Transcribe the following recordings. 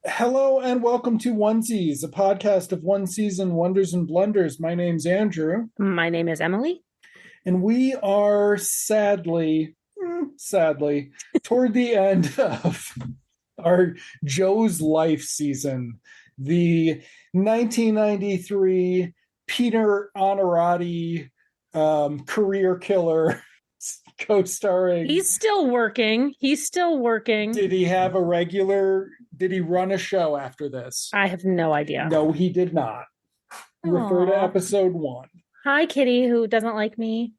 Hello and welcome to Onesies, a podcast of one season wonders and blunders. My name's Andrew. My name is Emily. And we are sadly, toward the end of our Joe's Life season. The 1993 Peter Honorati career killer co-starring. He's still working. Did he have a regular... Did he run a show after this? I have no idea. No, he did not. Refer to episode 1. Hi, Kitty, who doesn't like me.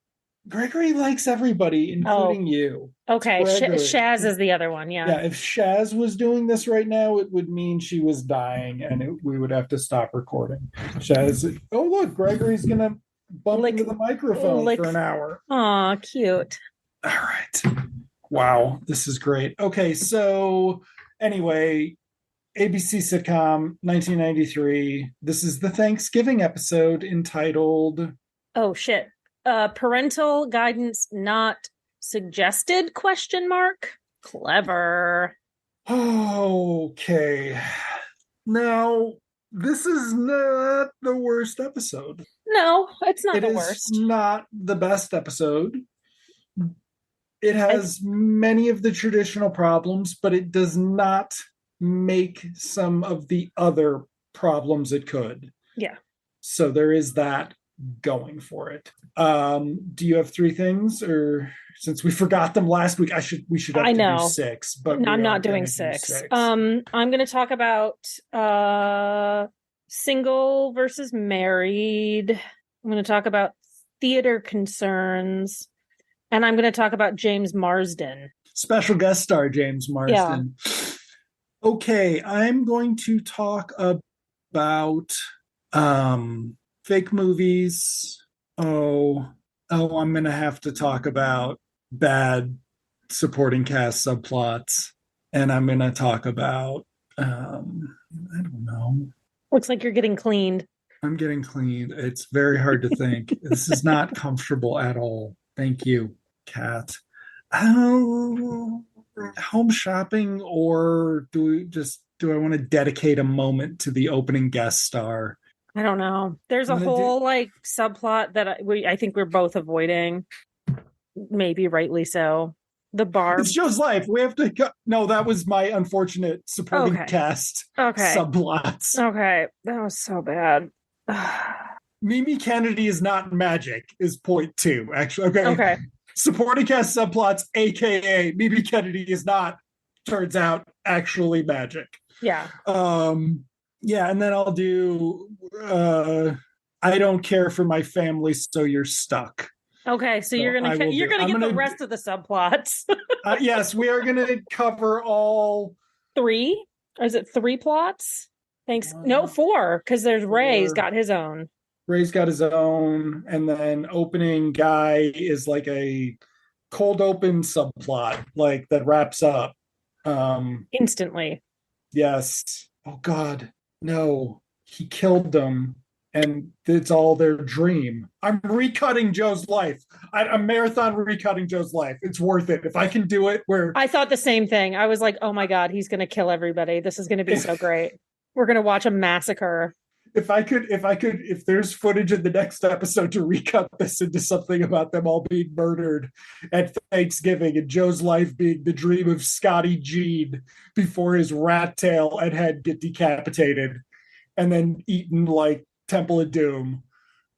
Gregory likes everybody, including you. Okay, Shaz is the other one, yeah. Yeah, if Shaz was doing this right now, it would mean she was dying, and we would have to stop recording. Shaz, oh look, Gregory's going to bump into the microphone for an hour. Aw, cute. All right. Wow, this is great. Okay, so... Anyway, ABC sitcom, 1993. This is the Thanksgiving episode entitled... Oh, shit. Parental guidance not suggested, ? Clever. Okay. Now, this is not the worst episode. No, it's not the worst. It is not the best episode. It has many of the traditional problems, but it does not make some of the other problems it could. Yeah. So there is that going for it. Do you have 3 things, or since we forgot them last week, we should have to do 6, but no, I'm not doing 6. I'm going to talk about single versus married. I'm going to talk about theater concerns. And I'm going to talk about James Marsden. Special guest star James Marsden. Yeah. Okay, I'm going to talk about fake movies. I'm going to have to talk about bad supporting cast subplots. And I'm going to talk about, I don't know. Looks like you're getting cleaned. I'm getting cleaned. It's very hard to think. This is not comfortable at all. Thank you, Kat. Home shopping, or do I want to dedicate a moment to the opening guest star? I don't know. There's a whole subplot that I think we're both avoiding. Maybe rightly so. The bar. It's Joe's Life. We have to go. No, that was my unfortunate supporting cast subplots. Okay. That was so bad. Mimi Kennedy is not magic is point 2, actually. Okay. Supporting cast subplots, aka Mimi Kennedy is not, turns out, actually magic. Yeah. Yeah, and then I'll do I don't care for my family, so you're stuck. Okay, so you're gonna get the rest of the subplots. Yes, we are gonna cover all 3. Or is it 3 plots? Thanks. No, 4, because there's Ray's got his own. Ray's got his own, and then opening guy is like a cold open subplot, like that wraps up instantly. Yes. Oh God, no! He killed them, and it's all their dream. I'm recutting Joe's Life. I'm marathon recutting Joe's Life. It's worth it if I can do it. I thought the same thing. I was like, oh my God, he's gonna kill everybody. This is gonna be so great. We're gonna watch a massacre. If there's footage in the next episode to recut this into something about them all being murdered at Thanksgiving and Joe's Life being the dream of Scotty Jean before his rat tail and head get decapitated and then eaten like Temple of Doom,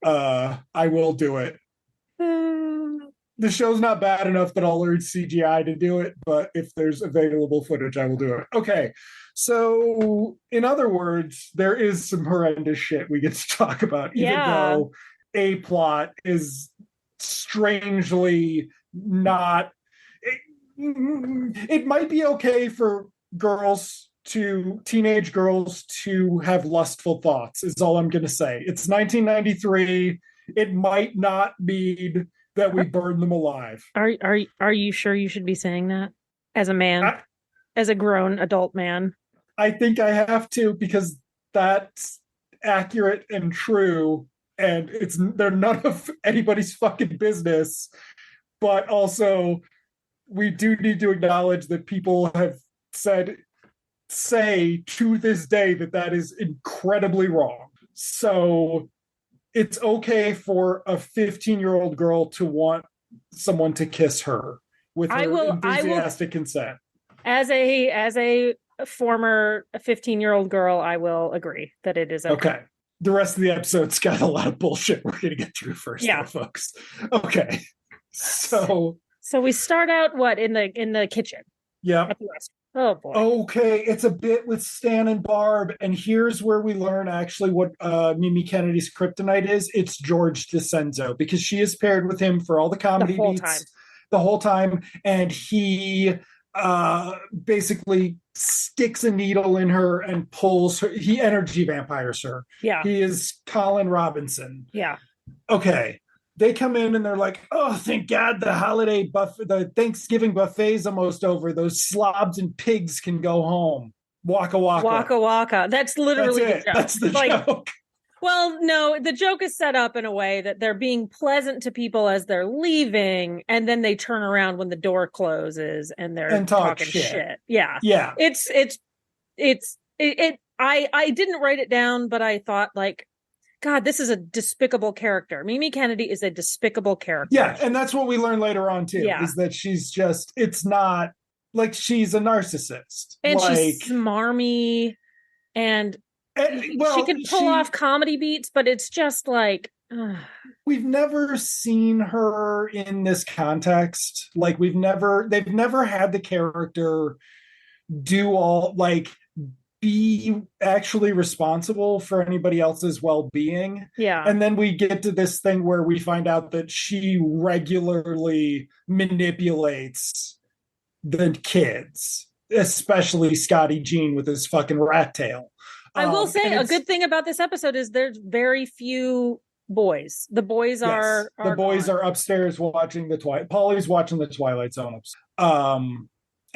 I will do it. The show's not bad enough that I'll learn CGI to do it, but if there's available footage, I will do it. Okay. So, in other words, there is some horrendous shit we get to talk about, even though a plot is strangely not... It might be okay for teenage girls to have lustful thoughts, is all I'm going to say. It's 1993. It might not need that we burn them alive. Are you sure you should be saying that as a man, I, as a grown adult man? I think I have to because that's accurate and true, and they're none of anybody's fucking business. But also, we do need to acknowledge that people have say to this day that is incredibly wrong. So it's okay for a 15-year-old girl to want someone to kiss her with her enthusiastic consent. As a former 15-year-old girl, I will agree that it is okay. The rest of the episode's got a lot of bullshit we're going to get through first, though, folks. Okay. So we start out in the kitchen. Yeah. Oh boy. Okay, it's a bit with Stan and Barb, and here's where we learn actually what Mimi Kennedy's kryptonite is. It's George DeCenzo, because she is paired with him for all the comedy beats the whole time, and he basically sticks a needle in her and pulls her. He energy vampires her. Yeah. He is Colin Robinson. Yeah. Okay. They come in and they're like, oh, thank God the Thanksgiving buffet's almost over. Those slobs and pigs can go home. Waka waka. Waka waka. That's literally the joke. That's the joke. Well, no, the joke is set up in a way that they're being pleasant to people as they're leaving, and then they turn around when the door closes and they're talking shit. Yeah. Yeah. I didn't write it down, but I thought, like, God, this is a despicable character. Mimi Kennedy is a despicable character. Yeah, and that's what we learn later on, too, is that she's just, it's not, like, she's a narcissist. And she's smarmy, and she can pull off comedy beats, but it's just like... We've never seen her in this context. Like, they've never had the character do all, like... be actually responsible for anybody else's well-being. Yeah. And then we get to this thing where we find out that she regularly manipulates the kids, especially Scotty Jean with his fucking rat tail. I will say a good thing about this episode is there's very few boys. The boys are upstairs watching the Twilight. Polly's watching the Twilight Zone.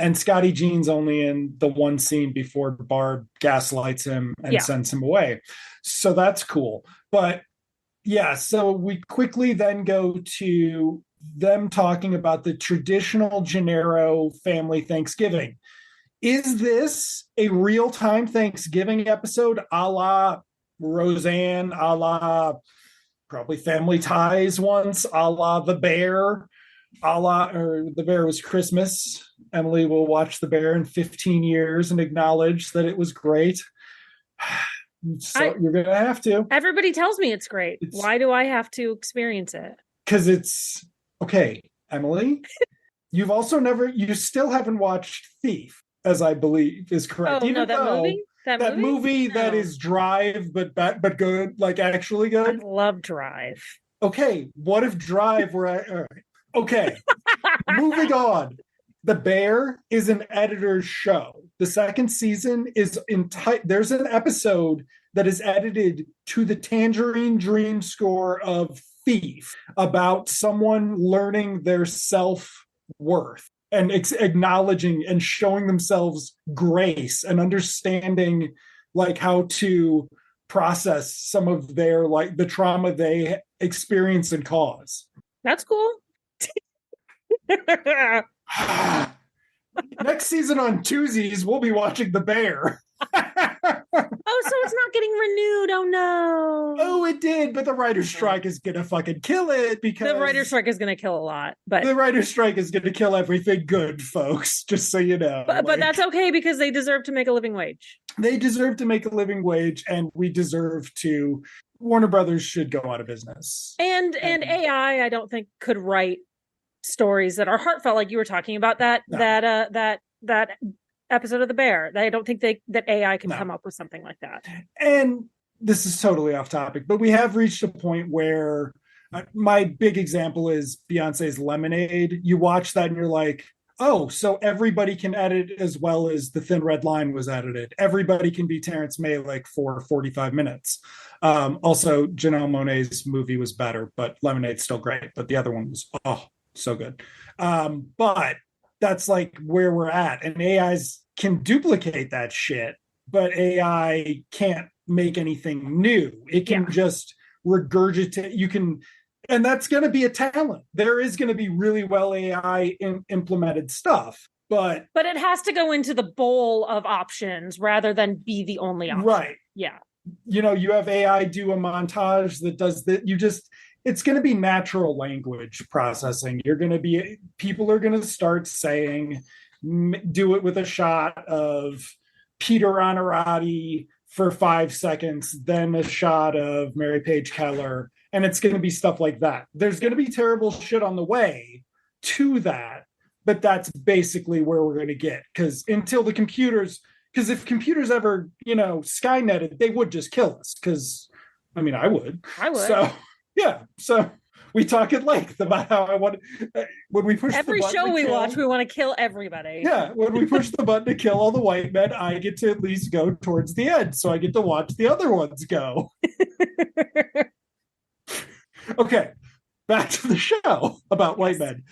And Scotty Jean's only in the one scene before Barb gaslights him and sends him away. So that's cool. But yeah, so we quickly then go to them talking about the traditional Gennaro family Thanksgiving. Is this a real-time Thanksgiving episode a la Roseanne, a la probably Family Ties once, a la The Bear, or The Bear was Christmas? Emily will watch The Bear in 15 years and acknowledge that it was great. So you're going to have to. Everybody tells me it's great. Why do I have to experience it? Because it's... Okay, Emily, you still haven't watched Thief, as I believe is correct. Oh, no, that movie? That movie that is Drive, but good, like actually good? I love Drive. Okay, what if Drive were... All right. Okay, moving on. The Bear is an editor's show. The second season is there's an episode that is edited to the Tangerine Dream score of Thief about someone learning their self-worth and acknowledging and showing themselves grace and understanding like how to process some of their like the trauma they experience and cause. That's cool. Next season on Tuesdays, we'll be watching The Bear. Oh, so it's not getting renewed. Oh, no. Oh, it did, but the writer's strike is going to fucking kill it because... The writer's strike is going to kill a lot, but... The writer's strike is going to kill everything good, folks, just so you know. But that's okay because they deserve to make a living wage. They deserve to make a living wage, and we deserve to... Warner Brothers should go out of business. And AI, I don't think, could write stories that are heartfelt, like you were talking about that episode of The Bear. I don't think that AI can come up with something like that. And this is totally off topic, but we have reached a point where my big example is Beyonce's Lemonade. You watch that and you're like, oh, so everybody can edit as well as The Thin Red Line was edited. Everybody can be Terrence Malick for 45 minutes. Also, Janelle Monáe's movie was better, but Lemonade's still great. But the other one was, oh, so good. But that's like where we're at. And AIs can duplicate that shit, but AI can't make anything new. It can just regurgitate. You can, and that's going to be a talent. There is going to be really well AI implemented stuff, but it has to go into the bowl of options rather than be the only option. Right. Yeah. You know, you have AI do a montage that does that. It's going to be natural language processing. People are going to start saying, do it with a shot of Peter Honorati for 5 seconds, then a shot of Mary Page Keller. And it's going to be stuff like that. There's going to be terrible shit on the way to that, but that's basically where we're going to get. Because if computers ever, Skyneted, they would just kill us. Because, I mean, I would. So, yeah. So we talk at length about how I want when we push every show we watch, we want to kill everybody. Yeah, when we push the button to kill all the white men, I get to at least go towards the end, so I get to watch the other ones go. Okay, back to the show about white men.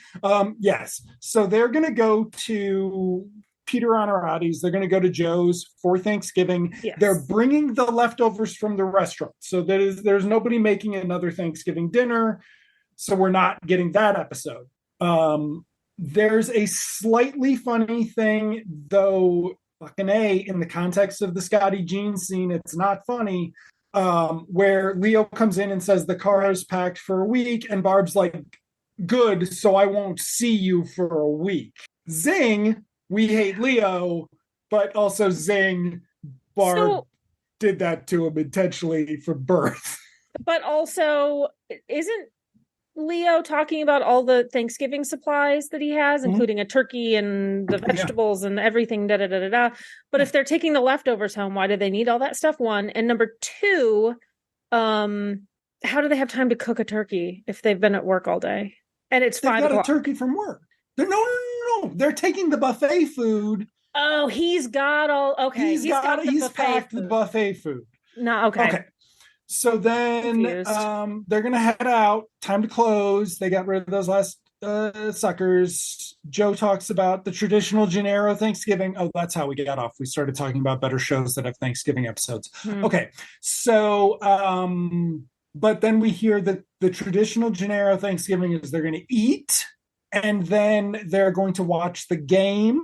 Yes, so they're going to go to Peter Honorati's. They're going to go to Joe's for Thanksgiving. Yes. They're bringing the leftovers from the restaurant, so there's nobody making another Thanksgiving dinner. So we're not getting that episode. There's a slightly funny thing, though, fucking A, in the context of the Scotty Jean scene, it's not funny, where Leo comes in and says the car is packed for a week, and Barb's like, good, so I won't see you for a week. Zing, we hate Leo, but also zing, Barb did that to him intentionally from birth. But also, isn't Leo talking about all the Thanksgiving supplies that he has, including a turkey and the vegetables and everything, But if they're taking the leftovers home, why do they need all that stuff? One. And number two, how do they have time to cook a turkey if they've been at work all day? And it's 5 o'clock. They got a turkey from work. No. They're taking the buffet food. Oh, he's got all, okay. He's packed the buffet food. No, okay. So then they're going to head out. Time to close. They got rid of those last suckers. Joe talks about the traditional Gennaro Thanksgiving. Oh, that's how we got off. We started talking about better shows that have Thanksgiving episodes. Okay. So, but then we hear that the traditional Gennaro Thanksgiving is they're going to eat, and then they're going to watch the game.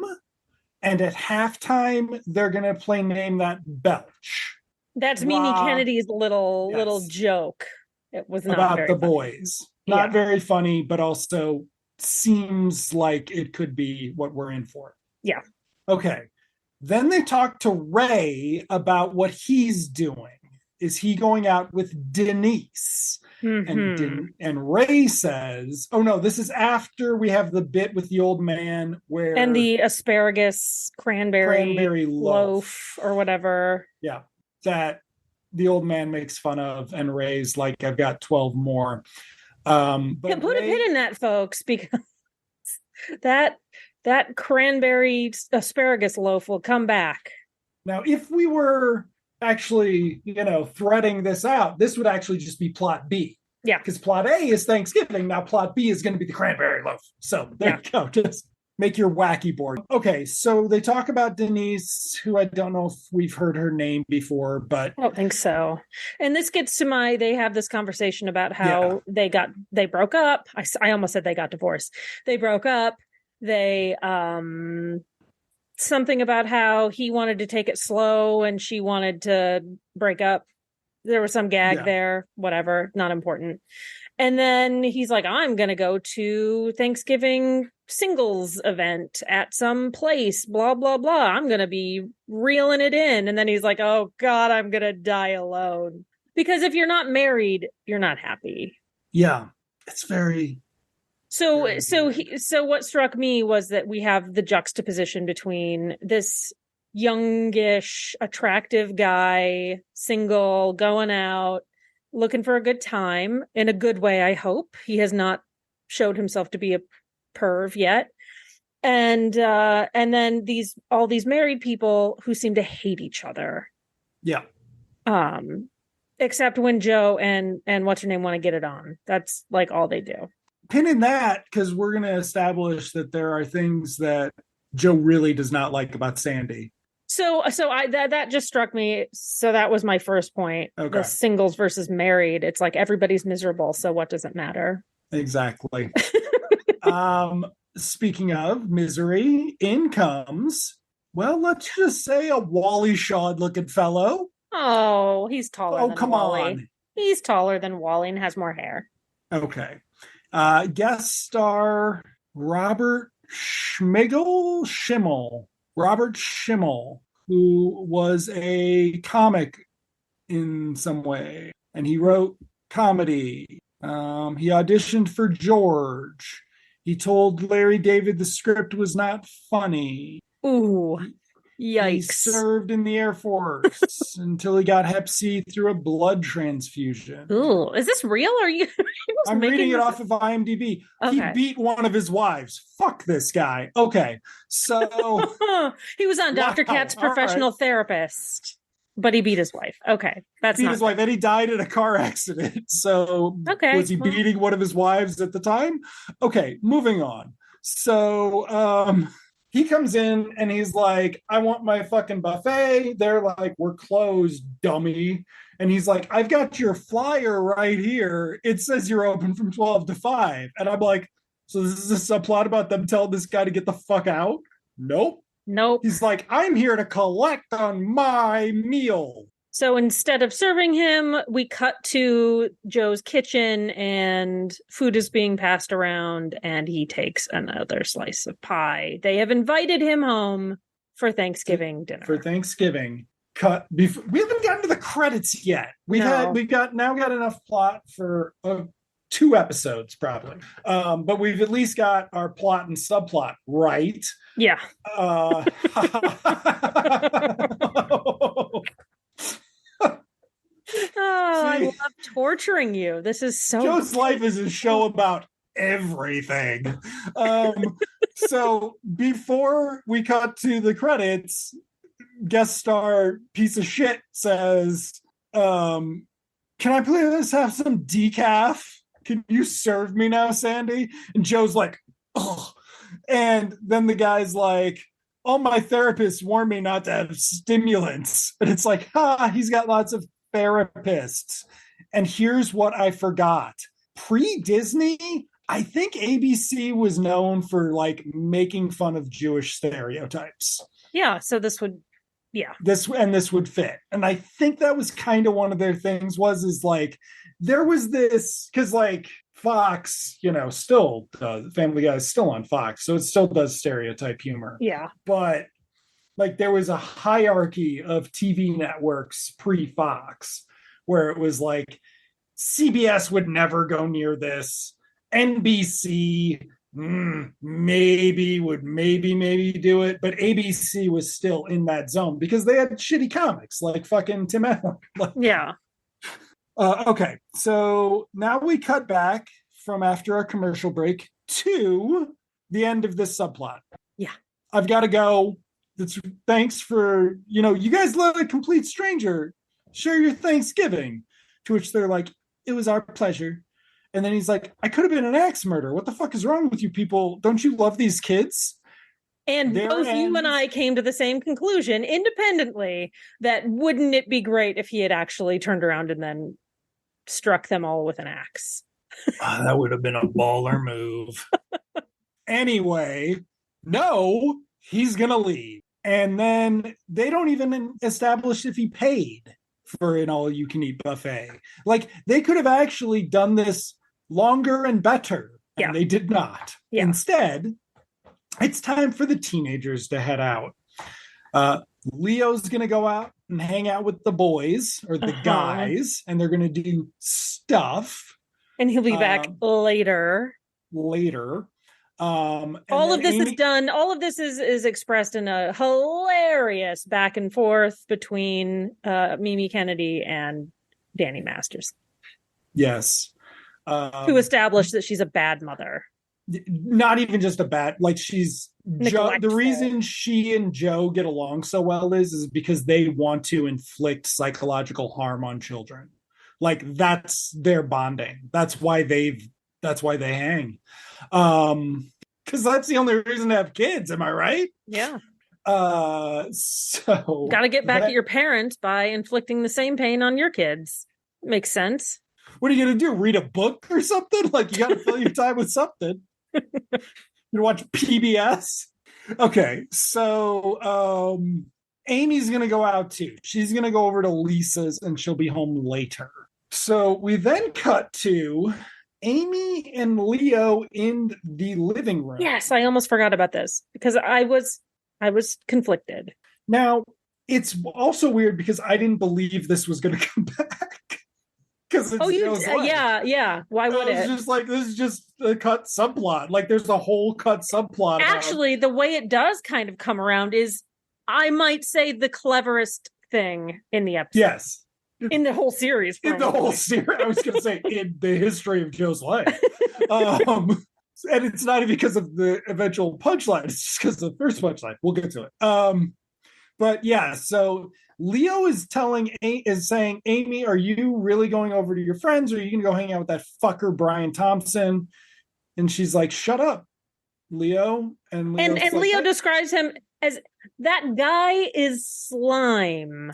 And at halftime, they're going to play Name That Belch. That's Mimi Kennedy's little joke. It was not about very the funny. Boys. Not very funny, but also seems like it could be what we're in for. Yeah. Okay. Then they talk to Ray about what he's doing. Is he going out with Denise? Mm-hmm. And Ray says, oh no, this is after we have the bit with the old man and the asparagus cranberry loaf or whatever. Yeah. That the old man makes fun of, and Ray's like, I've got 12 more. But put a pin in that, folks, because that cranberry asparagus loaf will come back. Now, if we were actually, threading this out, this would actually just be plot B. Yeah. Because plot A is Thanksgiving. Now plot B is going to be the cranberry loaf. So there you go. Just make your wacky board. Okay, so they talk about Denise, who I don't know if we've heard her name before, but I don't think so. And this gets to they have this conversation about how they broke up. I almost said they got divorced. They broke up. They something about how he wanted to take it slow and she wanted to break up. There was some gag there, whatever, not important. And then he's like, I'm going to go to Thanksgiving singles event at some place, blah, blah, blah. I'm going to be reeling it in. And then he's like, oh God, I'm going to die alone. Because if you're not married, you're not happy. Yeah. It's very... So what struck me was that we have the juxtaposition between this youngish, attractive guy, single, going out, looking for a good time in a good way. I hope he has not showed himself to be a perv yet. And then all these married people who seem to hate each other. Yeah. Except when Joe and what's her name want to get it on. That's like all they do. Pin in that, because we're going to establish that there are things that Joe really does not like about Sandy. So that just struck me. So that was my first point. Okay. The singles versus married. It's like everybody's miserable. So what does it matter? Exactly. Speaking of misery, in comes, well, let's just say a Wally Shaw looking fellow. Oh, he's taller than come Wally. on. He's taller than Wally and has more hair. Okay. Guest star Robert Schimmel, who was a comic in some way, and he wrote comedy. He auditioned for George. He told Larry David the script was not funny. Ooh, yikes. He served in the Air Force until he got Hep C through a blood transfusion. Ooh, is this real? Or are you? I'm reading it off of IMDb. Okay. He beat one of his wives. Fuck this guy. Okay, so he was on Dr. Kat's professional therapist, but he beat his wife. Okay, that's beat his wife, and he died in a car accident. So, was he beating one of his wives at the time? Okay, moving on. So, he comes in and he's like, I want my fucking buffet. They're like, we're closed, dummy. And he's like, I've got your flyer right here. It says you're open from 12 to 5. And I'm like, so this is a subplot about them telling this guy to get the fuck out? Nope. He's like, I'm here to collect on my meal. So instead of serving him, we cut to Joe's kitchen and food is being passed around and he takes another slice of pie. They have invited him home for Thanksgiving dinner. For Thanksgiving. We haven't gotten to the credits yet. We've got enough plot for 2 episodes probably. But we've at least got our plot and subplot, right? Yeah. I love torturing you. This is so Joe's life is a show about everything. So before we cut to the credits, guest star piece of shit says, can I please have some decaf? Can you serve me now, Sandy? And Joe's like, oh. And then the guy's like, all my therapists warn me not to have stimulants. And it's like, he's got lots of therapists. And here's what I forgot. Pre-Disney, I think ABC was known for like making fun of Jewish stereotypes. Yeah, so this would fit. And I think that was kind of one of their things is like, there was this, because like Fox, still does, Family Guy is still on Fox, so it still does stereotype humor. Yeah. But like there was a hierarchy of TV networks pre-Fox where it was like CBS would never go near this. NBC maybe would maybe do it, but ABC was still in that zone because they had shitty comics like fucking Tim Allen. Yeah. Okay, so now we cut back from after our commercial break to the end of this subplot. Yeah. I've got to go. Thanks for, you guys let a complete stranger share your Thanksgiving. To which they're like, it was our pleasure. And then he's like, I could have been an axe murderer. What the fuck is wrong with you people? Don't you love these kids? And both you and I came to the same conclusion independently that wouldn't it be great if he had actually turned around and then struck them all with an axe? That would have been a baller move. Anyway, no, he's going to leave. And then they don't even establish if he paid for an all-you-can-eat buffet. Like, they could have actually done this longer and better, and they did not. Yeah. Instead, it's time for the teenagers to head out. Leo's going to go out and hang out with the boys, or the guys, and they're going to do stuff. And he'll be back later. All of this is expressed in a hilarious back and forth between Mimi Kennedy and Danny Masters. Yes. Who established that she's a bad mother. Not even just a bad, like she's The reason she and Joe get along so well is because they want to inflict psychological harm on children. Like that's their bonding. That's why they hang. Because that's the only reason to have kids, am I right? Yeah. So got to get back at your parents by inflicting the same pain on your kids. Makes sense. What are you gonna do? Read a book or something? Like you got to fill your time with something. You watch PBS? Okay, so Amy's gonna go out too. She's gonna go over to Lisa's and she'll be home later. So we then cut to Amy and Leo in the living room. Yes, I almost forgot about this because I was conflicted. Now, it's also weird because I didn't believe this was going to come back. Because yeah. Why would it? Just like this is just a cut subplot. Like there's a whole cut subplot. Actually, the way it does kind of come around is, I might say, the cleverest thing in the episode. Yes. In the whole series. Probably. In the whole series. I was going to say in the history of Joe's life. And it's not even because of the eventual punchline. It's just because of the first punchline. We'll get to it. But yeah, so Leo is saying, Amy, are you really going over to your friends, or are you going to go hang out with that fucker Brian Thompson? And she's like, shut up, Leo. And Leo describes him as, that guy is slime.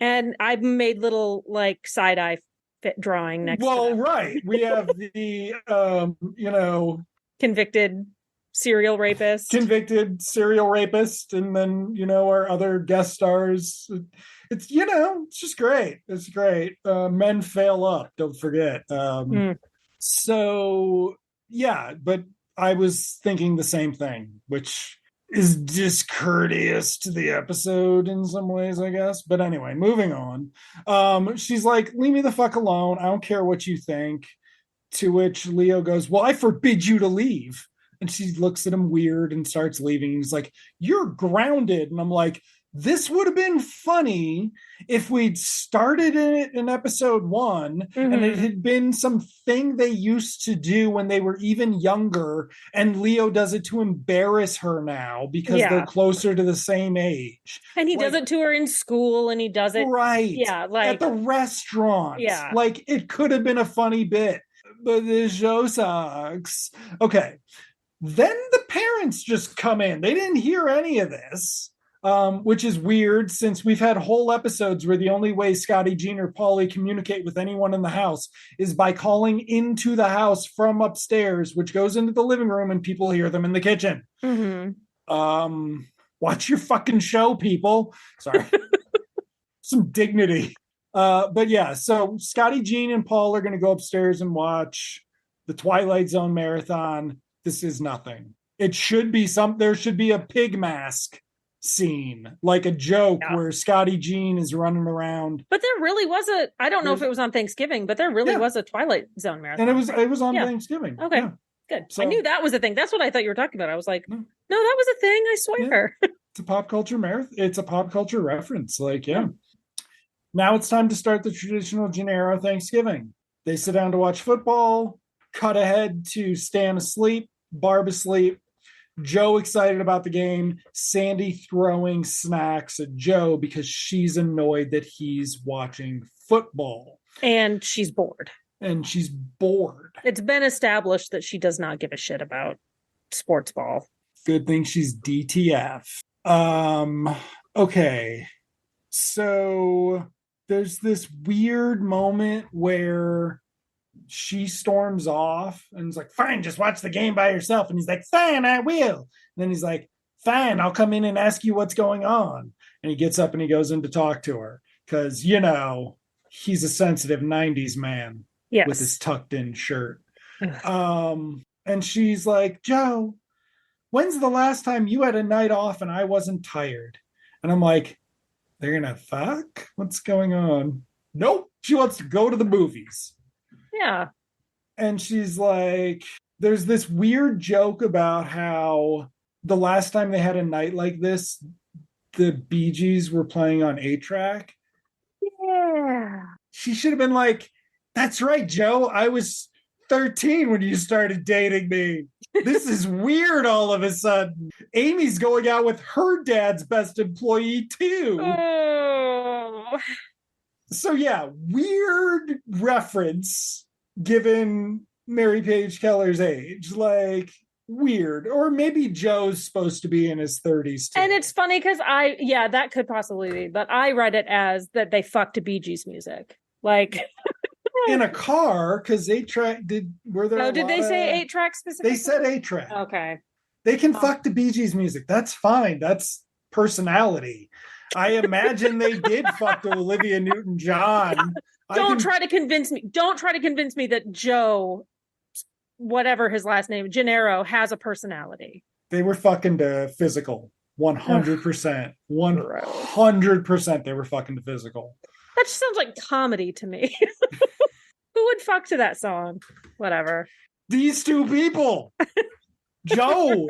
And I've made little like side eye fit drawing next. Well, right. We have the convicted serial rapist, and then our other guest stars. It's it's just great. It's great. Men fail up, don't forget. So yeah, but I was thinking the same thing, which is discourteous to the episode in some ways, I guess. But anyway, moving on. She's like, leave me the fuck alone. I don't care what you think. To which Leo goes, well, I forbid you to leave. And she looks at him weird and starts leaving. He's like, you're grounded. And I'm like, this would have been funny if we'd started it in episode 1 and it had been something they used to do when they were even younger, and Leo does it to embarrass her now because they're closer to the same age. And he does it to her in school, and he does it at the restaurant. Like it could have been a funny bit, but the show sucks. Okay. Then the parents just come in. They didn't hear any of this. Which is weird since we've had whole episodes where the only way Scotty, Jean, or Paulie communicate with anyone in the house is by calling into the house from upstairs, which goes into the living room and people hear them in the kitchen. Watch your fucking show, people. Sorry. Some dignity. But yeah, so Scotty, Jean, and Paul are going to go upstairs and watch the Twilight Zone marathon. This is nothing. It should be there should be a pig mask scene, like a joke where Scotty Jean is running around. But there really was I don't know if it was on Thanksgiving, but there really was a Twilight Zone marathon. And it was on Thanksgiving. Okay. Yeah. Good. So, I knew that was a thing. That's what I thought you were talking about. I was like, no, that was a thing, I swear. Yeah. It's a pop culture marathon. It's a pop culture reference. Like, Now it's time to start the traditional Gennaro Thanksgiving. They sit down to watch football, cut ahead to Stan asleep, Barb asleep, Joe excited about the game, Sandy throwing snacks at Joe because she's annoyed that he's watching football. And she's bored. It's been established that she does not give a shit about sports ball. Good thing she's DTF. Okay. So there's this weird moment where she storms off and is like, fine, just watch the game by yourself. And he's like, fine, I will. And then he's like, fine, I'll come in and ask you what's going on. And he gets up and he goes in to talk to her because, he's a sensitive 90s man with his tucked in shirt. And she's like, Joe, when's the last time you had a night off and I wasn't tired? And I'm like, they're going to fuck? What's going on? Nope. She wants to go to the movies. Yeah. And she's like, there's this weird joke about how the last time they had a night like this, the Bee Gees were playing on 8-track. Yeah. She should have been like, that's right, Joe. I was 13 when you started dating me. This is weird all of a sudden. Amy's going out with her dad's best employee too. Oh. So yeah, weird reference given Mary Page Keller's age. Like, weird. Or maybe Joe's supposed to be in his 30s too. And it's funny because that could possibly be, but I read it as that they fucked to Bee Gees music. Like in a car, because 8-track were there? No, did they say 8-track specifically? They said 8-track. Okay. They can fuck the Bee Gees music. That's fine. That's personality. I imagine they did fuck to Olivia Newton-John. Don't try to convince me that Joe, whatever his last name, Gennaro, has a personality. They were fucking to physical. 100%. 100% they were fucking to physical. That just sounds like comedy to me. Who would fuck to that song? Whatever. These two people. Joe.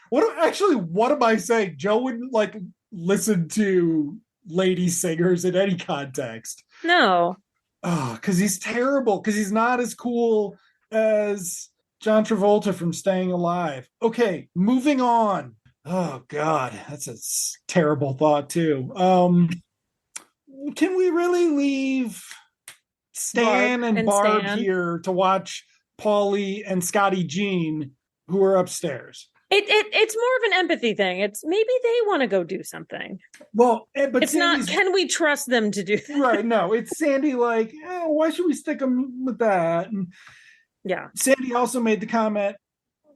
What am I saying? Joe wouldn't like listen to lady singers in any context. No. Oh, because he's terrible. Because he's not as cool as John Travolta from Staying Alive. Okay, moving on. Oh God, that's a terrible thought too. Can we really leave Stan and Barb here to watch Paulie and Scotty Jean, who are upstairs? It's more of an empathy thing. It's maybe they want to go do something. Well, but it's Sandy's, not. Can we trust them to do that? Right? No, it's Sandy. Like, why should we stick them with that? And yeah, Sandy also made the comment,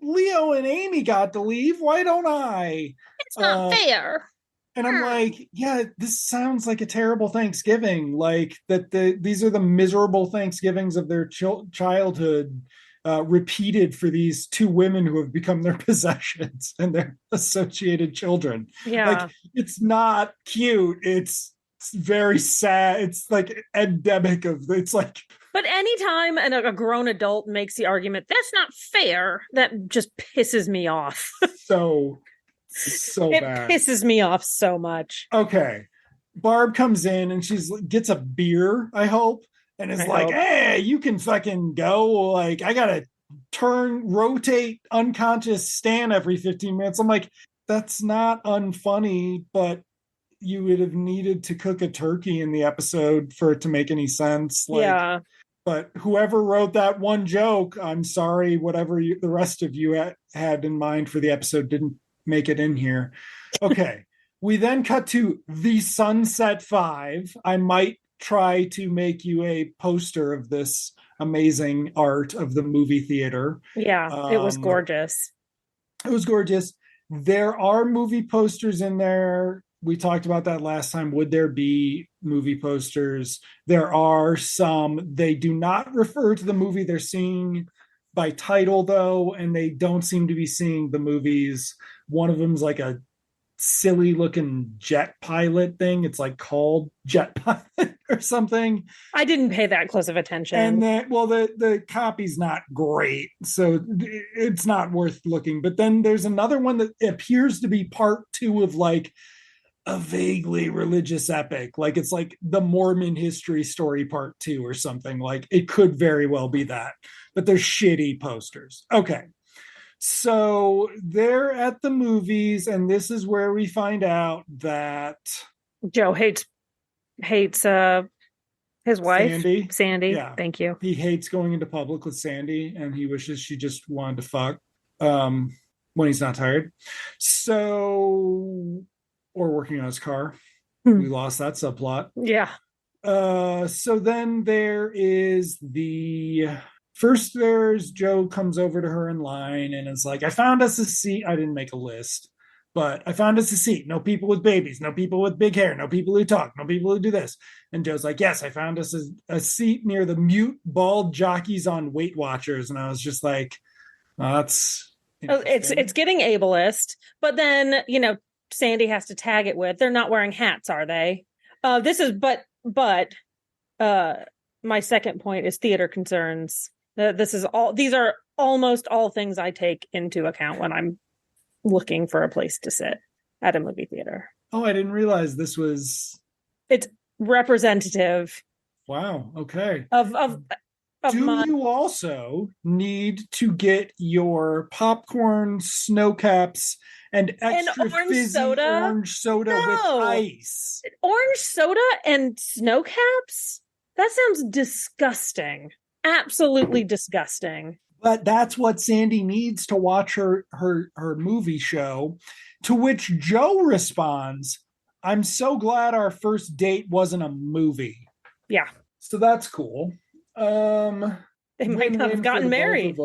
Leo and Amy got to leave. Why don't I? It's not fair. And I'm like, yeah, this sounds like a terrible Thanksgiving. Like that these are the miserable Thanksgivings of their childhood, repeated for these two women who have become their possessions and their associated children. Yeah, like it's not cute. It's very sad. It's like endemic of. It's like. But anytime a grown adult makes the argument, that's not fair, that just pisses me off. so it bad. Pisses me off so much. Okay. Barb comes in and gets a beer, I hope, and is like, hey, you can fucking go. Like, I gotta rotate unconscious Stan every 15 minutes. I'm like, that's not unfunny, but you would have needed to cook a turkey in the episode for it to make any sense. Like, yeah. But whoever wrote that one joke, I'm sorry, whatever the rest of you had in mind for the episode didn't make it in here. Okay. We then cut to the Sunset Five. I might try to make you a poster of this amazing art of the movie theater. Yeah, it was gorgeous. It was gorgeous. There are movie posters in there. We talked about that last time. Would there be movie posters? There are some. They do not refer to the movie they're seeing by title, though, and they don't seem to be seeing the movies. One of them's like a silly looking jet pilot thing. It's like called Jet Pilot or something. I didn't pay that close of attention. And then, well, the copy's not great, so it's not worth looking. But then there's another one that appears to be part 2 of like a vaguely religious epic. Like it's like the Mormon history story part 2 or something. Like it could very well be that, but they're shitty posters. Okay. So they're at the movies, and this is where we find out that Joe hates his wife, Sandy. Yeah. Thank you. He hates going into public with Sandy, and he wishes she just wanted to fuck when he's not tired. So, or working on his car. We lost that subplot. Yeah. So then there is there's Joe comes over to her in line and is like, I found us a seat. I didn't make a list, but I found us a seat. No people with babies, no people with big hair, no people who talk, no people who do this. And Joe's like, yes, I found us a seat near the mute bald jockeys on Weight Watchers. And I was just like, that's it's getting ableist. But then, Sandy has to tag it with, they're not wearing hats, are they? My second point is theater concerns. These are almost all things I take into account when I'm looking for a place to sit at a movie theater. Oh, I didn't realize this was. It's representative. Wow. Okay. Of Do you also need to get your popcorn, snow caps, and extra fizzy orange soda with ice? Orange soda and snow caps? That sounds disgusting. Absolutely disgusting. But that's what Sandy needs to watch her movie show, to which Joe responds, I'm so glad our first date wasn't a movie. Yeah. So that's cool. They might not have gotten married.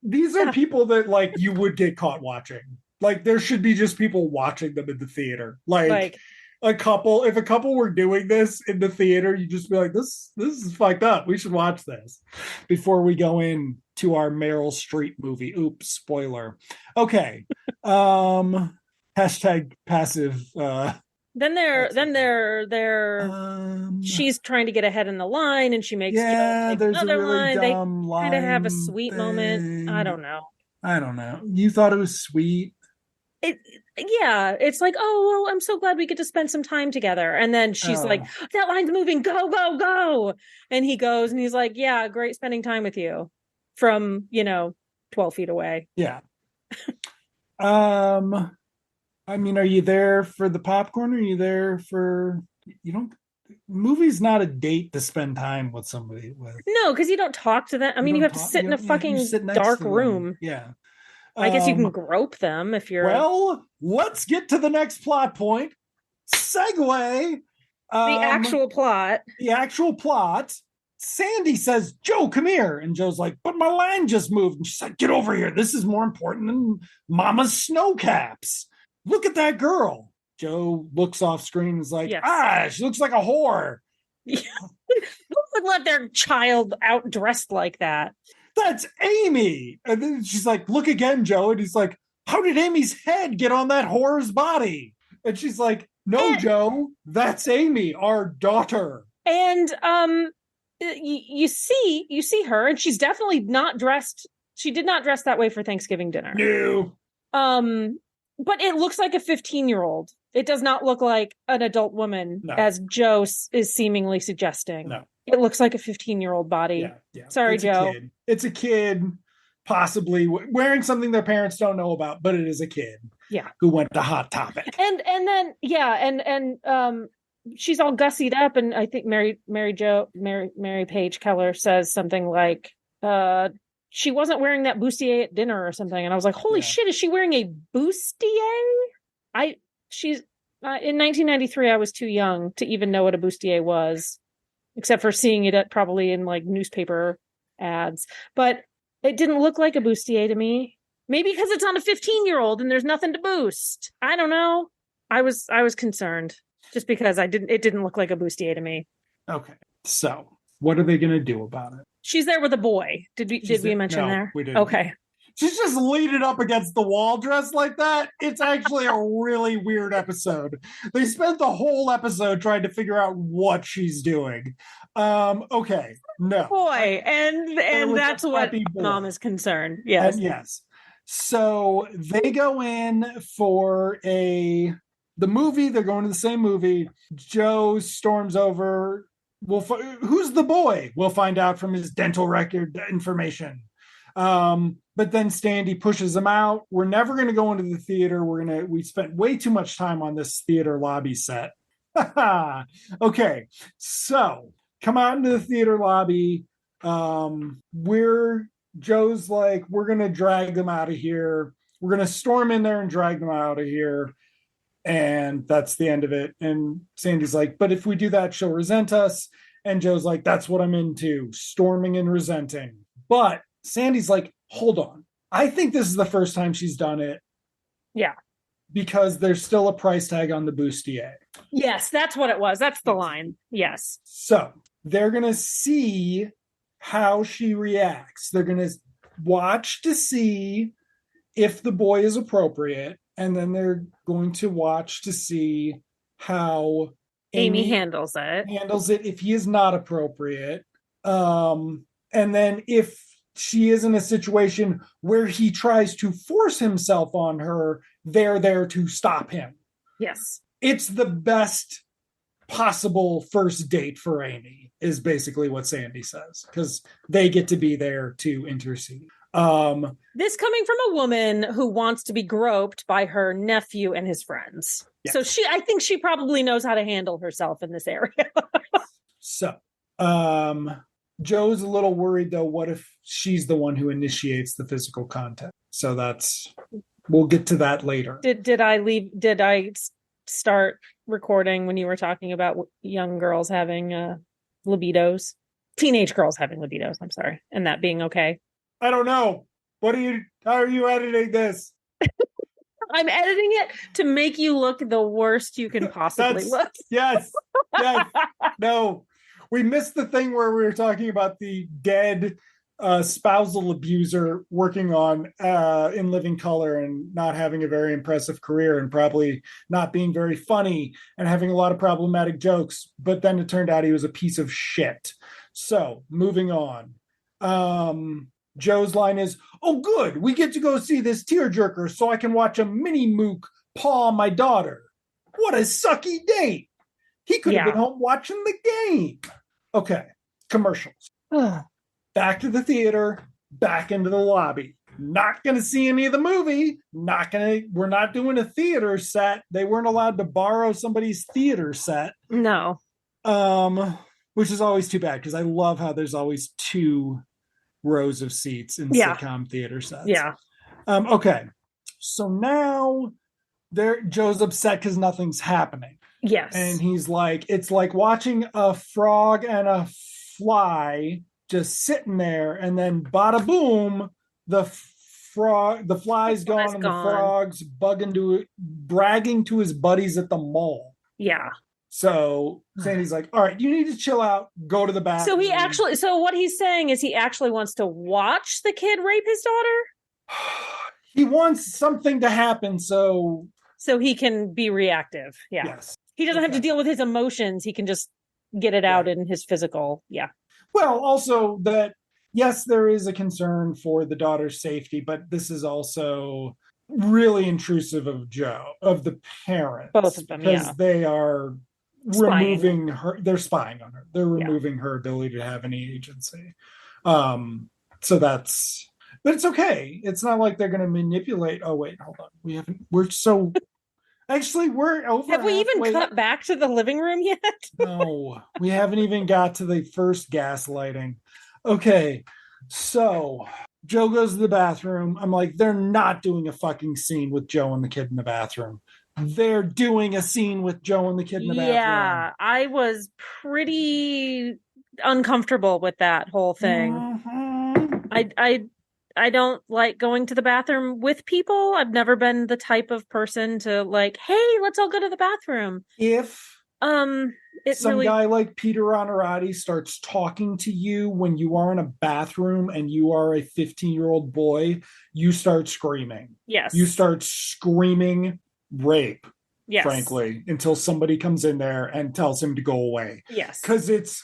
These are people that like you would get caught watching. Like there should be just people watching them in the theater. Like if a couple were doing this in the theater, you just be like, this is fucked up. We should watch this before we go in to our Meryl Streep movie. Oops, spoiler. Okay. Hashtag passive. Then she's trying to get ahead in the line, and she makes Joe take another line. They kind of have a sweet moment. I don't know. You thought it was sweet? It's like, oh, well, I'm so glad we get to spend some time together. And then she's like, that line's moving, go, go, go. And he goes and he's like, yeah, great spending time with you from, 12 feet away. Yeah. I mean, are you there for the popcorn? Or are you there for, movie's not a date to spend time with somebody with. No, because you don't talk to them. I mean, you have to sit in a fucking dark room. Yeah. I guess you can grope them if you're. Well, let's get to the next plot point. Segue. The actual plot. The actual plot. Sandy says, Joe, come here. And Joe's like, but my line just moved. And she's like, get over here. This is more important than Mama's snow caps. Look at that girl. Joe looks off screen and is like, she looks like a whore. Who would let their child out dressed like that? That's Amy. And then she's like, look again, Joe. And he's like, how did Amy's head get on that whore's body? And she's like, no, Joe, that's Amy, our daughter. And you see her, and she's definitely not dressed. She did not dress that way for Thanksgiving dinner. No. But it looks like a 15-year-old. It does not look like an adult woman, as Joe is seemingly suggesting. No. It looks like a 15-year-old body. Yeah. Sorry, Joe. It's a kid, possibly wearing something their parents don't know about, but it is a kid. Yeah. Who went to Hot Topic. And then she's all gussied up, and I think Mary Page Keller says something like, she wasn't wearing that bustier at dinner or something. And I was like, holy shit, is she wearing a bustier? She's in 1993, I was too young to even know what a bustier was, except for seeing it probably in like newspaper ads. But it didn't look like a bustier to me. Maybe because it's on a 15-year-old and there's nothing to boost. I don't know. I was concerned just because it didn't look like a bustier to me. Okay. So what are they going to do about it? She's there with a boy. Did we mention there? We didn't. Okay. She's just leaning up against the wall dressed like that. It's actually a really weird episode. They spent the whole episode trying to figure out what she's doing. Okay. No. Boy. And that's what Mom is concerned. Yes. And yes. So they go in for the movie. They're going to the same movie. Joe storms over. Who's the boy? We'll find out from his dental record information. But then Sandy pushes him out. We're never going to go into the theater. We spent way too much time on this theater lobby set. Okay. So come out into the theater lobby. Joe's like, we're going to drag them out of here. We're going to storm in there and drag them out of here. And that's the end of it. And Sandy's like, but if we do that, she'll resent us. And Joe's like, that's what I'm into, storming and resenting. But Sandy's like, hold on. I think this is the first time she's done it. Yeah. Because there's still a price tag on the bustier. Yes, that's what it was. That's the line. Yes. So they're going to see how she reacts. They're going to watch to see if the boy is appropriate. And then they're going to watch to see how Amy handles it if he is not appropriate. And then if she is in a situation where he tries to force himself on her, they're there to stop him. Yes. It's the best possible first date for Amy, is basically what Sandy says, because they get to be there to intercede. This coming from a woman who wants to be groped by her nephew and his friends. Yes. So I think she probably knows how to handle herself in this area. So, Joe's a little worried though. What if she's the one who initiates the physical contact? So we'll get to that later. Did I start recording when you were talking about young girls having libidos? Teenage girls having libidos, I'm sorry. And that being okay. I don't know. How are you editing this? I'm editing it to make you look the worst you can possibly look. Yes. No, we missed the thing where we were talking about the dead spousal abuser working on In Living Color and not having a very impressive career and probably not being very funny and having a lot of problematic jokes. But then it turned out he was a piece of shit. So moving on. Joe's line is, "Oh, good, we get to go see this tearjerker so I can watch a mini mook paw my daughter. What a sucky date. He could have been home watching the game." Okay, commercials. Back to the theater, back into the lobby. Not going to see any of the movie. We're not doing a theater set. They weren't allowed to borrow somebody's theater set. No. Which is always too bad because I love how there's always two rows of seats in sitcom theater sets. Yeah. Okay. So now Joe's upset because nothing's happening. Yes. And he's like, it's like watching a frog and a fly just sitting there, and then bada boom, the fly's gone and the frog's bragging to his buddies at the mall. Yeah. So Sandy's like, all right, you need to chill out, go to the bathroom. So what he's saying is he actually wants to watch the kid rape his daughter? He wants something to happen so he can be reactive. Yeah. Yes. He doesn't have to deal with his emotions. He can just get it out in his physical. Yeah. Well, also that, yes, there is a concern for the daughter's safety, but this is also really intrusive of Joe, of the parents. Both of them, because they are removing her. They're spying on her. They're removing her ability to have any agency. So that's, but it's okay. It's not like they're going to manipulate. Oh, wait, hold on. Actually, we're over. Have we even cut back to the living room yet? No, we haven't even got to the first gaslighting. Okay, so Joe goes to the bathroom. I'm like, they're not doing a fucking scene with Joe and the kid in the bathroom. They're doing a scene with Joe and the kid in the bathroom. Yeah, I was pretty uncomfortable with that whole thing. Mm-hmm. I don't like going to the bathroom with people. I've never been the type of person to like, hey, let's all go to the bathroom. If guy like Peter Onorati starts talking to you when you are in a bathroom and you are a 15-year-old boy, you start screaming. Yes. You start screaming rape. Yes. Frankly, until somebody comes in there and tells him to go away. Yes. Because it's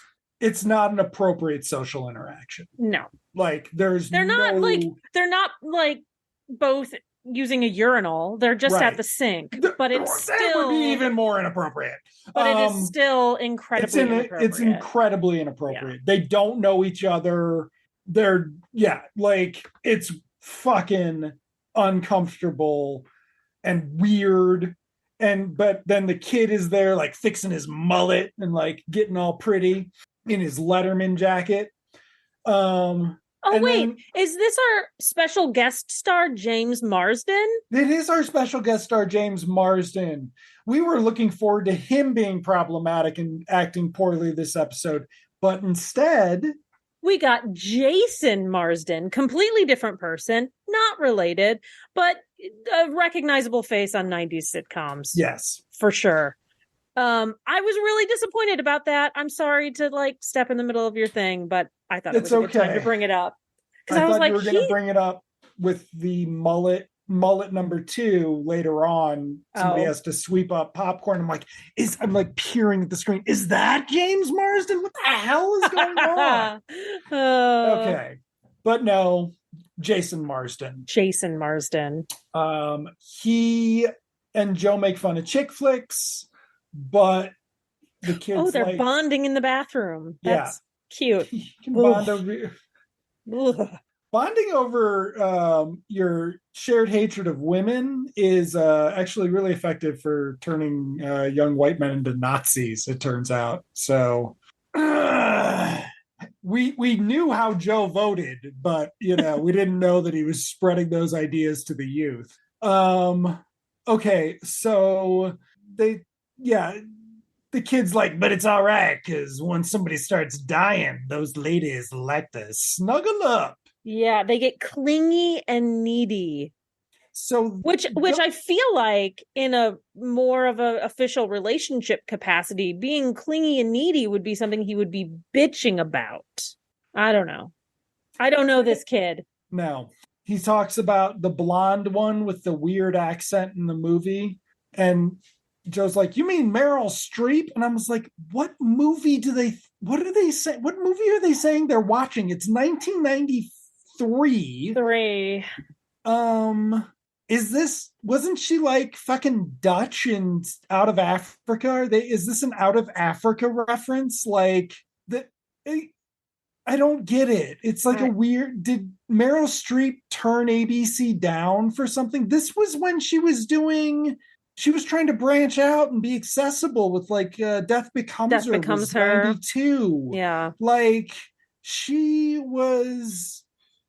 not an appropriate social interaction. No. Like they're not like both using a urinal. They're just at the sink. But it's still, that would be even more inappropriate. But it is still incredibly inappropriate. It's incredibly inappropriate. Yeah. They don't know each other. It's fucking uncomfortable and weird. But then the kid is there like fixing his mullet and like getting all pretty in his Letterman jacket. Is this our special guest star, James Marsden? It is our special guest star, James Marsden. We were looking forward to him being problematic and acting poorly this episode, but instead we got Jason Marsden, completely different person, not related, but a recognizable face on 90s sitcoms. Yes. For sure. I was really disappointed about that. I'm sorry to like step in the middle of your thing, but I thought it was a good time to bring it up. Because I was like, you were going to bring it up with the mullet number 2 later on. Somebody has to sweep up popcorn. I'm like peering at the screen. Is that James Marsden? What the hell is going on? Okay. But no, Jason Marsden. He and Joe make fun of chick flicks, but the Oh, kids they're like, bonding in the bathroom. yeah, That's cute. you can Ugh. bond over Ugh. bonding over your shared hatred of women is actually really effective for turning young white men into Nazis, it turns out. So we knew how Joe voted, but we didn't know that he was spreading those ideas to the youth. Okay, so they yeah, the kid's like, but it's all right, because when somebody starts dying, those ladies like to snuggle up. Yeah, they get clingy and needy. So Which I feel like in a more of a official relationship capacity, being clingy and needy would be something he would be bitching about. I don't know. I don't know this kid. no, he talks about the blonde one with the weird accent in the movie, and Joe's like, "You mean Meryl Streep?" And I was like, "What movie do they? What do they say? What movie are they saying they're watching? It's 1993. Three. Is this wasn't she like fucking Dutch and out of Africa? Is this an out of Africa reference? Like that I don't get it. It's like a weird. Did Meryl Streep turn ABC down for something? This was when she was doing. She was trying to branch out and be accessible with like Death Becomes Her was Her. 92. Yeah. Like she was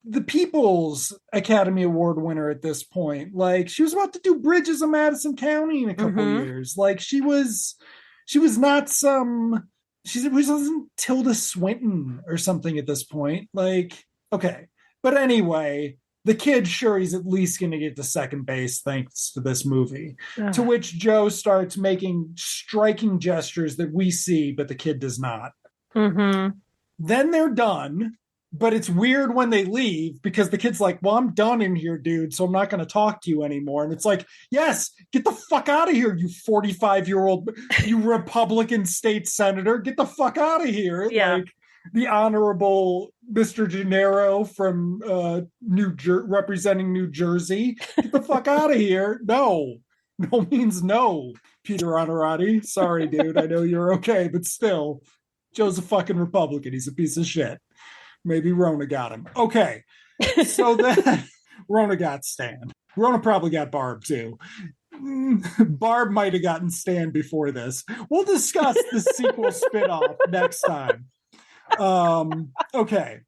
the People's Academy Award winner at this point. Like she was about to do Bridges of Madison County in a couple years. Like she was not some she wasn't Tilda Swinton or something at this point. Like, okay. But anyway, the kid sure he's at least going to get to second base thanks to this movie. To which Joe starts making striking gestures that we see, but the kid does not. Then they're done. But it's weird when they leave because the kid's like, well, I'm done in here, dude, so I'm not going to talk to you anymore. And it's like, yes, get the fuck out of here, you 45-year-old, you Republican state senator. Get the fuck out of here. Yeah. Like the honorable Mr. Gennaro from representing New Jersey. Get the fuck out of here. No. No means no, Peter Honorati. Sorry, dude. I know you're okay, but still, Joe's a fucking Republican. He's a piece of shit. Maybe Rona got him. Okay. So then Rona got Stan. Rona probably got Barb too. Barb might have gotten Stan before this. We'll discuss the sequel spinoff next time. Okay.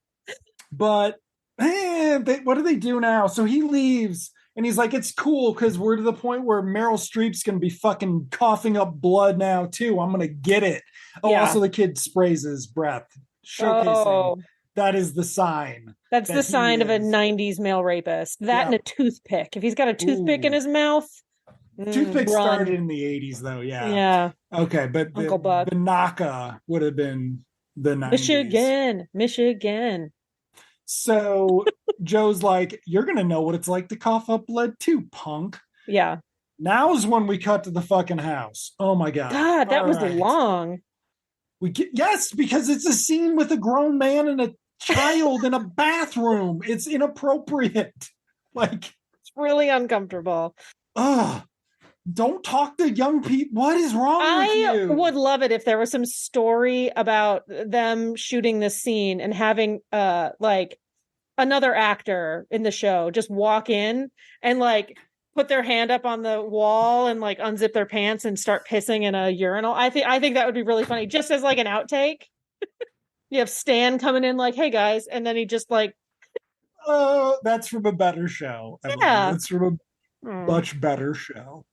But what do they do now? So he leaves and he's like, it's cool because we're to the point where Meryl Streep's going to be fucking coughing up blood now too. I'm going to get it. Oh, yeah. Also the kid sprays his breath, showcasing that is the sign. That's the sign of a 90s male rapist. That and a toothpick. If he's got a toothpick in his mouth. Toothpick started in the 80s though. Yeah. Yeah. Okay. But the Naka would have been the 90s. Michigan. So Joe's like, you're going to know what it's like to cough up blood too, punk. Yeah. Now is when we cut to the fucking house. Oh my God. God, that was long. Yes, because it's a scene with a grown man and a child in a bathroom. It's inappropriate. Like, it's really uncomfortable. Don't talk to young people. What is wrong with you? I would love it if there was some story about them shooting this scene and having like another actor in the show just walk in and like put their hand up on the wall and like unzip their pants and start pissing in a urinal. I think that would be really funny, just as like an outtake. You have Stan coming in like, hey guys, and then he just like, that's from a better show. Yeah, that's from a much better show.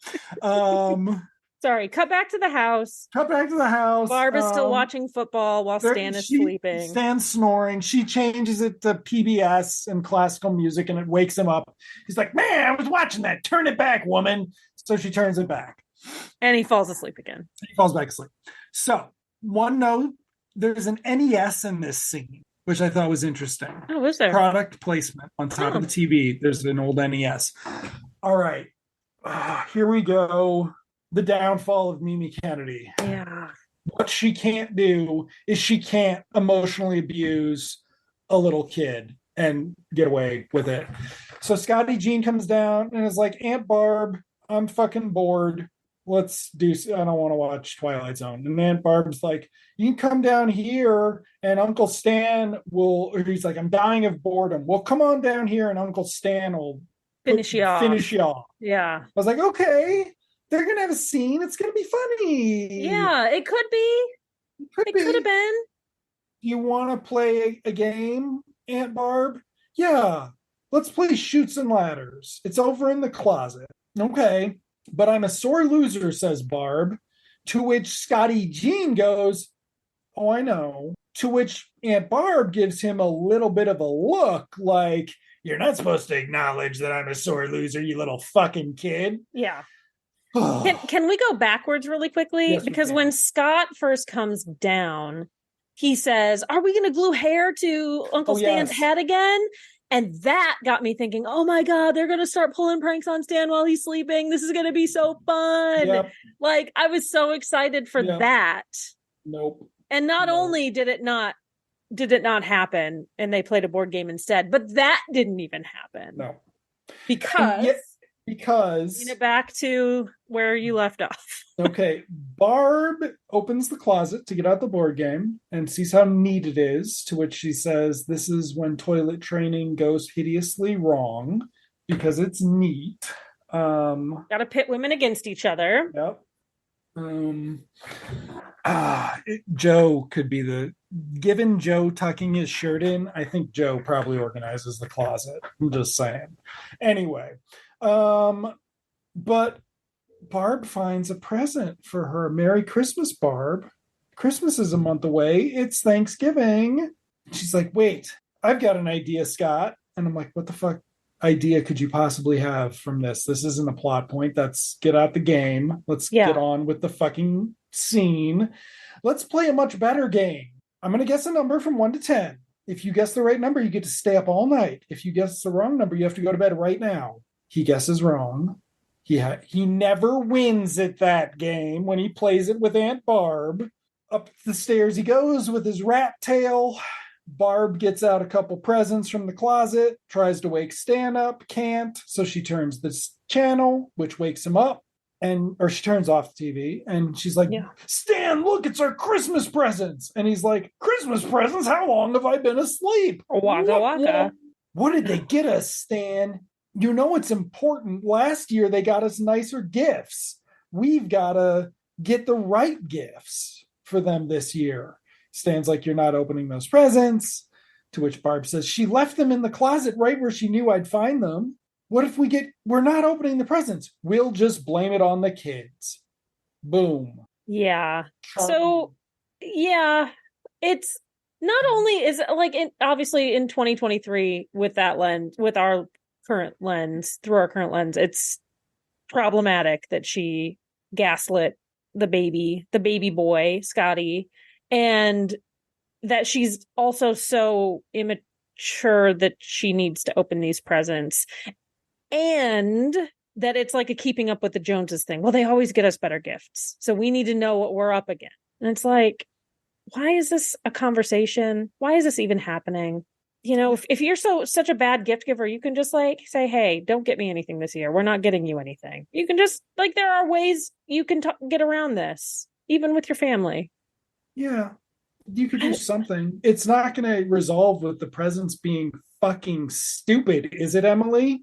Sorry, cut back to the house. Barb is still watching football while Stan is sleeping. Stan's snoring. She changes it to PBS and classical music and it wakes him up. He's like, man, I was watching that. Turn it back, woman. So she turns it back. And he falls asleep again. He falls back asleep. So, one note, there's an NES in this scene, which I thought was interesting. Oh, was there? Product placement on top of the TV. There's an old NES. All right. Here we go. The downfall of Mimi Kennedy. Yeah. What she can't do is she can't emotionally abuse a little kid and get away with it. So Scotty Jean comes down and is like, Aunt Barb, I'm fucking bored. I don't want to watch Twilight Zone. And Aunt Barb's like, you can come down here and Uncle Stan will, or he's like, I'm dying of boredom. Well, come on down here and Uncle Stan will Finish you off. finish you off. Yeah. I was like, okay, they're going to have a scene. It's going to be funny. Yeah, it could be. It could have been. Do you want to play a game, Aunt Barb? Yeah, let's play Shoots and Ladders. It's over in the closet. Okay, but I'm a sore loser, says Barb. To which Scotty Jean goes, oh, I know. To which Aunt Barb gives him a little bit of a look like, you're not supposed to acknowledge that I'm a sore loser, you little fucking kid. Yeah. Can we go backwards really quickly? Yes, because when Scott first comes down, he says, are we going to glue hair to Uncle Stan's head again? And that got me thinking, oh my God, they're going to start pulling pranks on Stan while he's sleeping. This is going to be so fun. Yep. Like, I was so excited for that. Nope. And not only did it not happen and they played a board game instead, but that didn't even happen. No. Because bring it back to where you left off. Okay. Barb opens the closet to get out the board game and sees how neat it is, to which she says, this is when toilet training goes hideously wrong because it's neat. Gotta pit women against each other. Yep. Joe could be given Joe tucking his shirt in, I think Joe probably organizes the closet. I'm just saying. Anyway, but Barb finds a present for her. Merry Christmas, Barb. Christmas is a month away. It's Thanksgiving. She's like, wait, I've got an idea, Scott. And I'm like, what the fuck idea could you possibly have from this? This isn't a plot point. Let's get out the game. Let's get on with the fucking scene. Let's play a much better game. I'm going to guess a number from 1 to 10. If you guess the right number, you get to stay up all night. If you guess the wrong number, you have to go to bed right now. He guesses wrong. He never wins at that game when he plays it with Aunt Barb. Up the stairs he goes with his rat tail. Barb gets out a couple presents from the closet, tries to wake Stan up, can't. So she turns this channel, which wakes him up, or she turns off the TV, and she's like, Stan, look, it's our Christmas presents. And he's like, Christmas presents? How long have I been asleep? Waka waka. What did they get us, Stan? You know it's important. Last year they got us nicer gifts. We've got to get the right gifts for them this year. Stan's like, you're not opening those presents. To which Barb says, she left them in the closet right where she knew I'd find them. What if we're not opening the presents? We'll just blame it on the kids. Boom. Yeah. So, yeah, it's not only is it like, obviously in 2023 with that lens, with our current lens, through our current lens, it's problematic that she gaslit the baby boy, Scotty, and that she's also so immature that she needs to open these presents, and that it's like a keeping up with the Joneses thing. Well, they always get us better gifts, so we need to know what we're up against. And it's like, why is this a conversation? Why is this even happening? You know, if you're such a bad gift giver, you can just like say, hey, don't get me anything this year. We're not getting you anything. You can just like, there are ways you can get around this, even with your family. Yeah, you could do something. It's not going to resolve with the presents being fucking stupid, is it, Emily?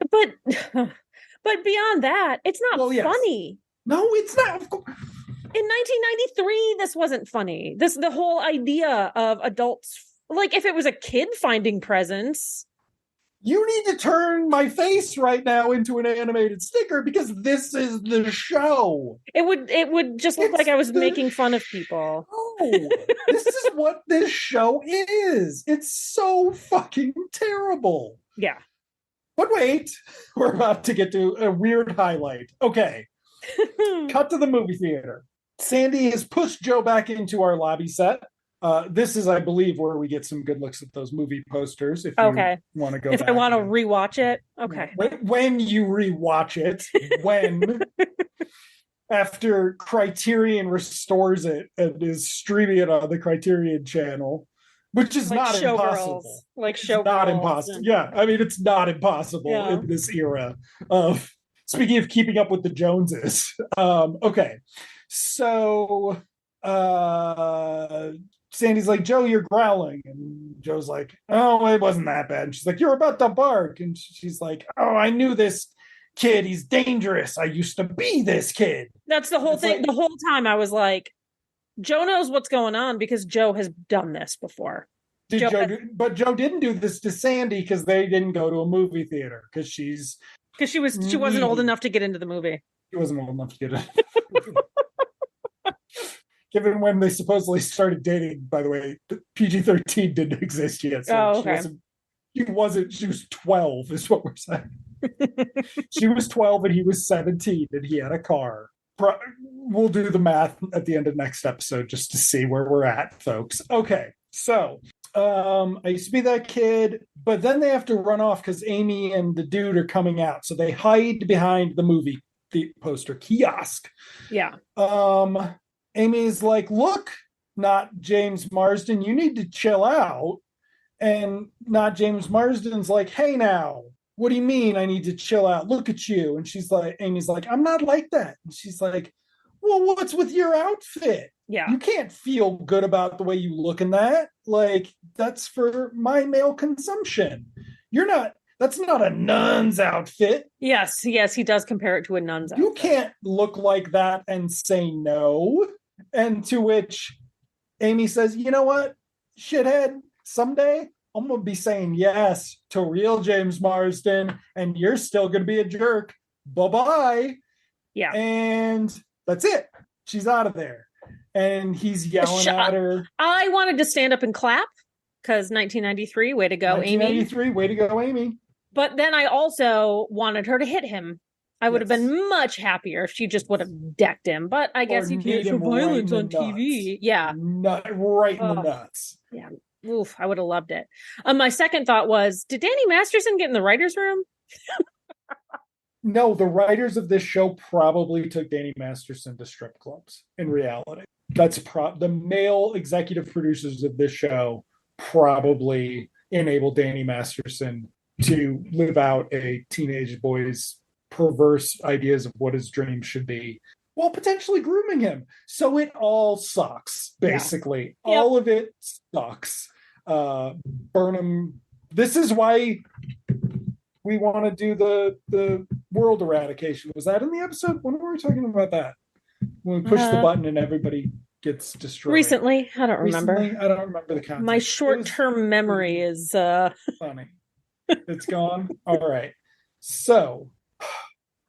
But beyond that, it's not funny. No, it's not. In 1993, this wasn't funny. The whole idea of adults, like if it was a kid finding presents. You need to turn my face right now into an animated sticker because this is the show. It would just look like I was making fun of people. No, this is what this show is. It's so fucking terrible. Yeah. But wait, we're about to get to a weird highlight. Okay. Cut to the movie theater. Sandy has pushed Joe back into our lobby set. This is, I believe, where we get some good looks at those movie posters. If you want to go, if I want to rewatch it, okay. When you rewatch it, after Criterion restores it and is streaming it on the Criterion channel, which is like not impossible. Girls. Like show, not impossible. Yeah, I mean, it's not impossible in this era of Speaking of keeping up with the Joneses, okay, so Sandy's like, Joe, you're growling, and Joe's like, oh, it wasn't that bad. And she's like, you're about to bark, and she's like, oh, I knew this kid. He's dangerous. I used to be this kid. That's the whole thing. Like, the whole time I was like, Joe knows what's going on because Joe has done this before. But Joe didn't do this to Sandy because they didn't go to a movie theater because she wasn't old enough to get into the movie. She wasn't old enough to get it. Given when they supposedly started dating, by the way, PG-13 didn't exist yet. So okay. She was 12, is what we're saying. She was 12 and he was 17 and he had a car. We'll do the math at the end of next episode just to see where we're at, folks. Okay, so I used to be that kid, but then they have to run off because Amy and the dude are coming out. So they hide behind the movie poster kiosk. Yeah. Amy's like, look, not James Marsden, you need to chill out. And not James Marsden's like, hey now, what do you mean I need to chill out? Look at you. And Amy's like, I'm not like that. And she's like, well, what's with your outfit? Yeah. You can't feel good about the way you look in that. Like, that's for my male consumption. That's not a nun's outfit. Yes, he does compare it to a nun's outfit. You can't look like that and say no. And to which Amy says, you know what, shithead, someday I'm going to be saying yes to real James Marsden, and you're still going to be a jerk. Bye-bye. Yeah. And that's it. She's out of there. And he's yelling at her. I wanted to stand up and clap because 1993, way to go, 1993, Amy. Way to go, Amy. But then I also wanted her to hit him. I would have been much happier if she just would have decked him. But I guess you can't show violence on TV. Yeah. Right in the nuts. Yeah. Oof, I would have loved it. My second thought was, did Danny Masterson get in the writer's room? No, the writers of this show probably took Danny Masterson to strip clubs, in reality. That's the male executive producers of this show probably enabled Danny Masterson to live out a teenage boy's perverse ideas of what his dream should be while potentially grooming him. So it all sucks, basically. Yeah. Yep. All of it sucks. Burnham, this is why we want to do the world eradication. Was that in the episode? When were we talking about that? When we push the button and everybody gets destroyed. Recently. I don't remember. I don't remember the context. My short-term memory is funny. It's gone. All right. So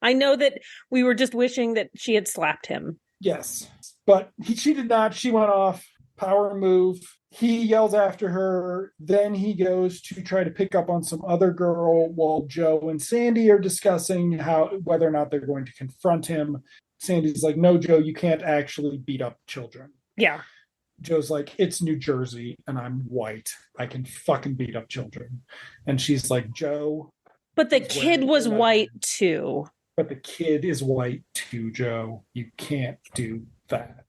I know that we were just wishing that she had slapped him. Yes, but she did not. She went off. Power move. He yells after her. Then he goes to try to pick up on some other girl while Joe and Sandy are discussing whether or not they're going to confront him. Sandy's like, no, Joe, you can't actually beat up children. Yeah. Joe's like, it's New Jersey and I'm white. I can fucking beat up children. And she's like, Joe. But the kid was white too. But the kid is white too, Joe. You can't do that.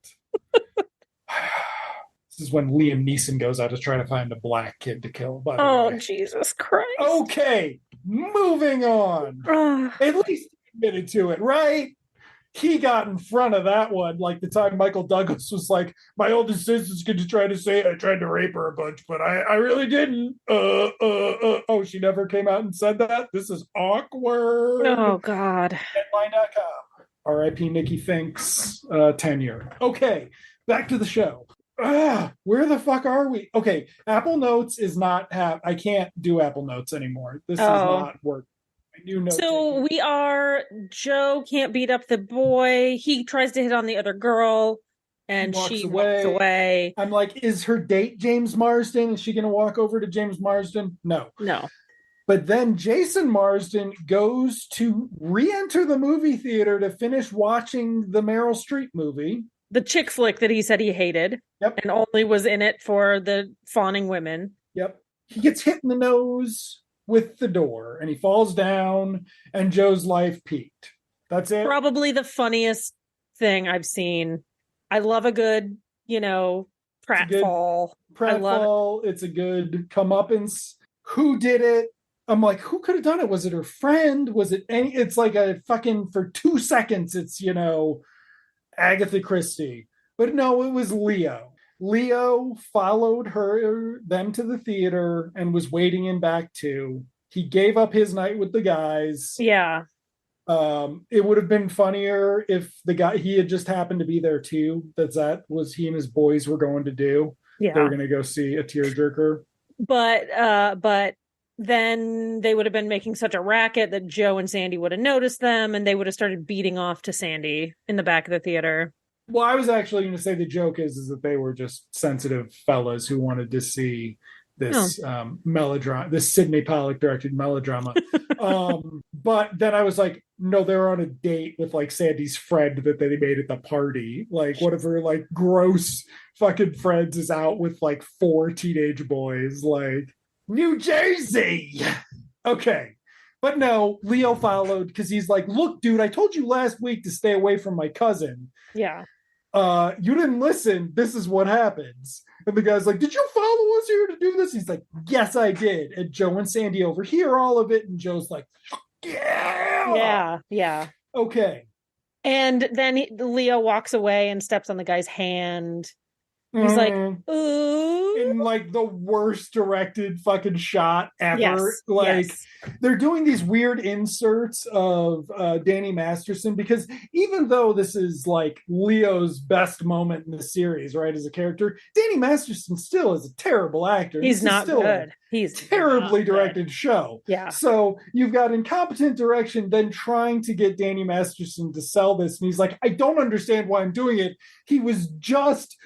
This is when Liam Neeson goes out to try to find a black kid to kill. By the way. Oh, Jesus Christ. Okay, moving on. At least he admitted to it, right? He got in front of that one, like the time Michael Douglas was like, my oldest sister's going to try to say I tried to rape her a bunch, but I really didn't. Oh, she never came out and said that? This is awkward. Oh, God. Headline.com. R.I.P. Nikki Finks tenure. Okay, back to the show. Where the fuck are we? Okay, Apple Notes is not I can't do Apple Notes anymore. This is not working. So we are, Joe can't beat up the boy. He tries to hit on the other girl and she walks away. I'm like, is her date James Marsden? Is she going to walk over to James Marsden? No. But then Jason Marsden goes to re-enter the movie theater to finish watching the Meryl Streep movie. The chick flick that he said he hated. Yep. And only was in it for the fawning women. Yep. He gets hit in the nose with the door and he falls down and Joe's life peaked. That's it. Probably the funniest thing I've seen. I love a good, pratfall. Pratfall. It's a good comeuppance. Who did it? I'm like, who could have done it? Was it her friend? Was it any? It's like a fucking for 2 seconds. It's Agatha Christie, but no, it was Leo. Leo followed them to the theater and was waiting in back too. He gave up his night with the guys. Yeah. It would have been funnier if he had just happened to be there too. That was he and his boys were going to do. Yeah. They were going to go see a tearjerker. But then they would have been making such a racket that Joe and Sandy would have noticed them, and they would have started beating off to Sandy in the back of the theater. Well, I was actually going to say the joke is that they were just sensitive fellas who wanted to see this melodrama, this Sidney Pollack directed melodrama. But then I was like, no, they were on a date with like Sandy's friend that they made at the party. Like one of her like gross fucking friends is out with like 4 teenage boys, like New Jersey. Okay. But no, Leo followed because he's like, look, dude, I told you last week to stay away from my cousin. Yeah. You didn't listen. This is what happens. And the guy's like, did you follow us here to do this? He's like, yes, I did. And Joe and Sandy overhear all of it. And Joe's like, yeah. Yeah. Yeah. Okay. And then Leo walks away and steps on the guy's hand. He's like, ooh. In like the worst directed fucking shot ever. Yes, like they're doing these weird inserts of Danny Masterson because even though this is like Leo's best moment in the series, right, as a character, Danny Masterson still is a terrible actor. He's not good. He's terribly directed show. Yeah. So you've got incompetent direction, then trying to get Danny Masterson to sell this, and he's like, I don't understand why I'm doing it. He was just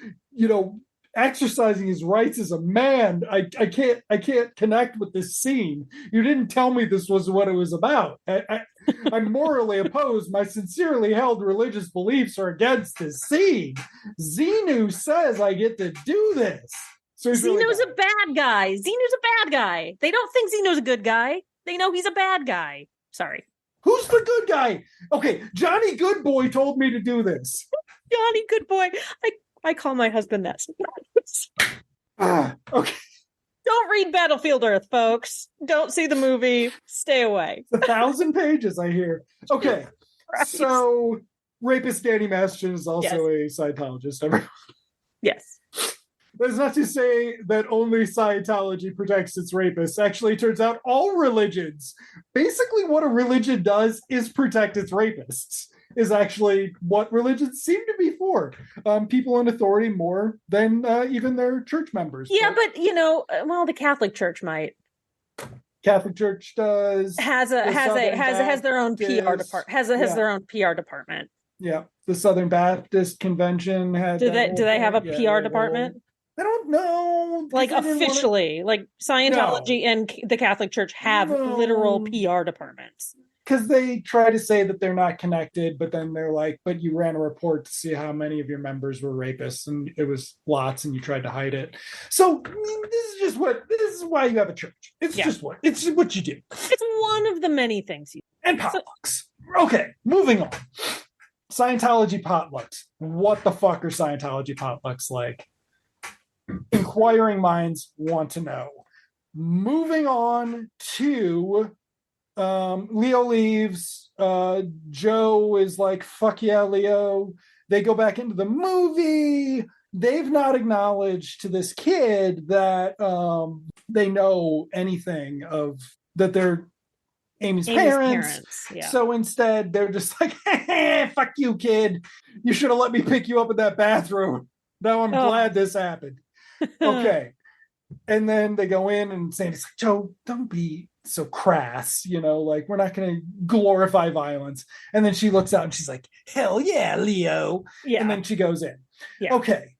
exercising his rights as a man. I can't connect with this scene. You didn't tell me this was what it was about. I'm morally opposed. My sincerely held religious beliefs are against this scene. Xenu says I get to do this. So Xeno's a bad guy. Xeno's a bad guy. They don't think Xeno's a good guy. They know he's a bad guy. Sorry. Who's the good guy? Okay, Johnny Goodboy told me to do this. Johnny Goodboy. I call my husband that. Okay. Don't read Battlefield Earth, folks. Don't see the movie. Stay away. It's 1,000 pages, I hear. Okay. Right. So, rapist Danny Masterson is also a Scientologist. Yes. That's not to say that only Scientology protects its rapists. Actually, it turns out all religions, basically what a religion does is protect its rapists, is actually what religions seem to be for. People in authority more than even their church members. Yeah, but the Catholic Church might. Catholic Church does has their own PR department. Has their own PR department. Yeah, the Southern Baptist Convention had. Do they have a PR department? I don't know. Like officially, like Scientology and the Catholic Church have literal PR departments. Because they try to say that they're not connected, but then they're like, but you ran a report to see how many of your members were rapists, and it was lots, and you tried to hide it. So this is why you have a church. It's just what you do. It's one of the many things you do. And potlucks. Okay, moving on. Scientology potlucks. What the fuck are Scientology potlucks like? Inquiring minds want to know. Moving on to Leo leaves. Joe is like, fuck yeah, Leo. They go back into the movie. They've not acknowledged to this kid that they know anything of that they're Amy's parents. Yeah. So instead, they're just like, hey, fuck you, kid. You should have let me pick you up in that bathroom. Now I'm glad this happened. Okay. And then they go in and Sandy's like, Joe, don't be so crass, like we're not going to glorify violence. And then she looks out and she's like, hell yeah, Leo. Yeah. And then she goes in. Yeah. Okay.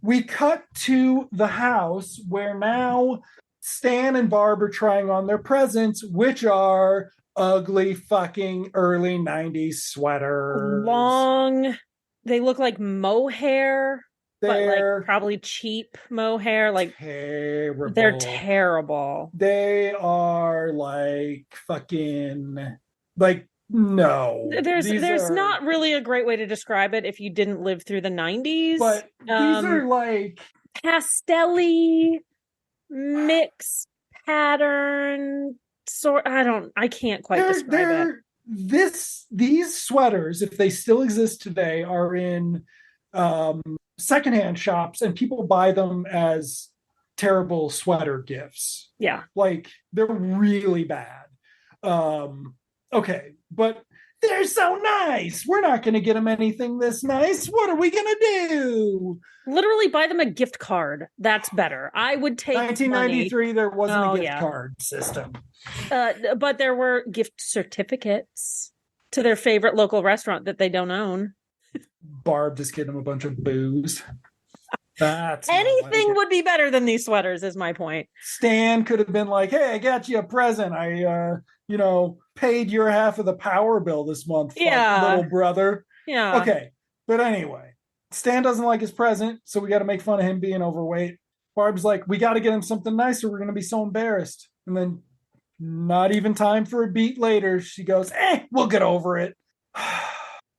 We cut to the house where now Stan and Barb are trying on their presents, which are ugly fucking early 90s sweaters. Long. They look like mohair. But like probably cheap mohair, like terrible. They're terrible. They are like fucking like no. There's not really a great way to describe it if you didn't live through the 90s. But these are like pastelly mix pattern I can't quite describe it. These sweaters, if they still exist today, are in secondhand shops, and people buy them as terrible sweater gifts. Yeah. Like, they're really bad. Okay, but they're so nice. We're not going to get them anything this nice. What are we going to do? Literally buy them a gift card. That's better. I would take 1993, there wasn't a gift yeah. card system. But there were gift certificates to their favorite local restaurant that they don't own. Barb just getting them a bunch of booze. That's anything would be better than these sweaters, is my point. Stan could have been like, hey, I got you a present. I paid your half of the power bill this month, little brother. Yeah. Okay. But anyway, Stan doesn't like his present, so we got to make fun of him being overweight. Barb's like, we got to get him something nice or we're going to be so embarrassed. And then, not even time for a beat later, she goes, we'll get over it.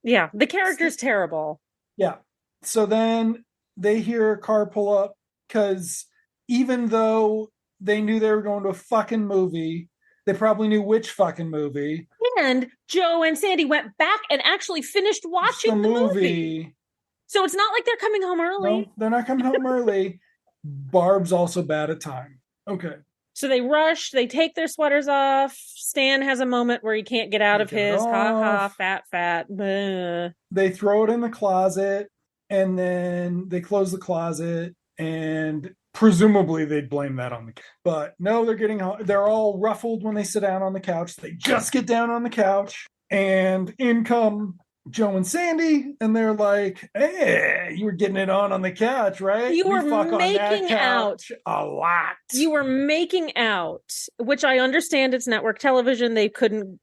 Yeah, the character's terrible. Yeah. So then they hear a car pull up, because even though they knew they were going to a fucking movie, they probably knew which fucking movie. And Joe and Sandy went back and actually finished watching the movie. So it's not like they're coming home early. No, they're not coming home early. Barb's also bad at time. Okay. So they rush, they take their sweaters off. Stan has a moment where he can't get out of his. Ha ha, fat. Bleh. They throw it in the closet, and then they close the closet, and presumably they'd blame that on the couch. But no, they're all ruffled when they sit down on the couch. They just get down on the couch, and in come Joe and Sandy, and they're like, hey, you were getting it on the couch, right? You were making out a lot. You were making out, which I understand it's network television. They couldn't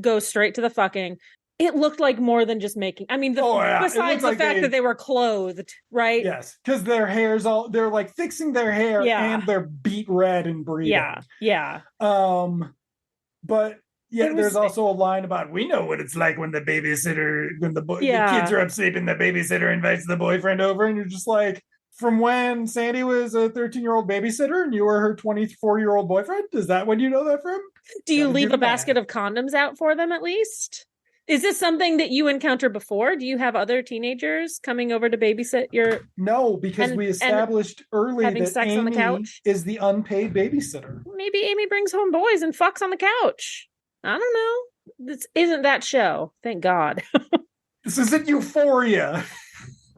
go straight to the fucking. It looked like more than just making. I mean, besides the fact that they were clothed, right? Yes, because their hair's they're like fixing their hair, and they're beat red and breathing. Yeah. But yeah, there's also a line about, we know what it's like when the kids are up sleeping, the babysitter invites the boyfriend over, and you're just like, from when Sandy was a 13-year-old babysitter and you were her 24-year-old boyfriend? Is that when you know that from? Do you leave a basket of condoms out for them at least? Is this something that you encounter before? Do you have other teenagers coming over to babysit your... No, because we established early that sex Amy on the couch is the unpaid babysitter. Maybe Amy brings home boys and fucks on the couch. I don't know. This isn't that show. Thank God. This isn't Euphoria.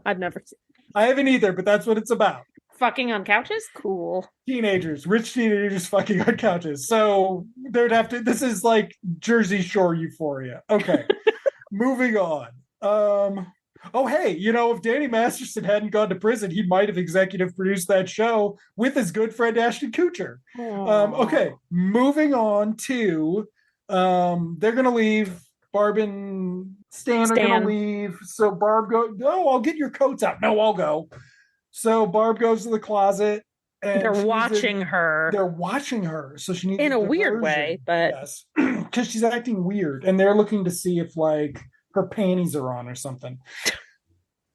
I've never seen. I haven't either, but that's what it's about. Fucking on couches? Cool. Rich teenagers fucking on couches. So this is like Jersey Shore Euphoria. Okay. Moving on. If Danny Masterson hadn't gone to prison, he might have executive produced that show with his good friend Ashton Kutcher. Okay. Moving on to, they're going to leave. Barb and Stan are going to leave. So Barb goes, no, I'll get your coats out. No, I'll go. So Barb goes to the closet, and they're watching her. They're watching her. So she needs in a weird way, but yes, because she's acting weird, and they're looking to see if like her panties are on or something.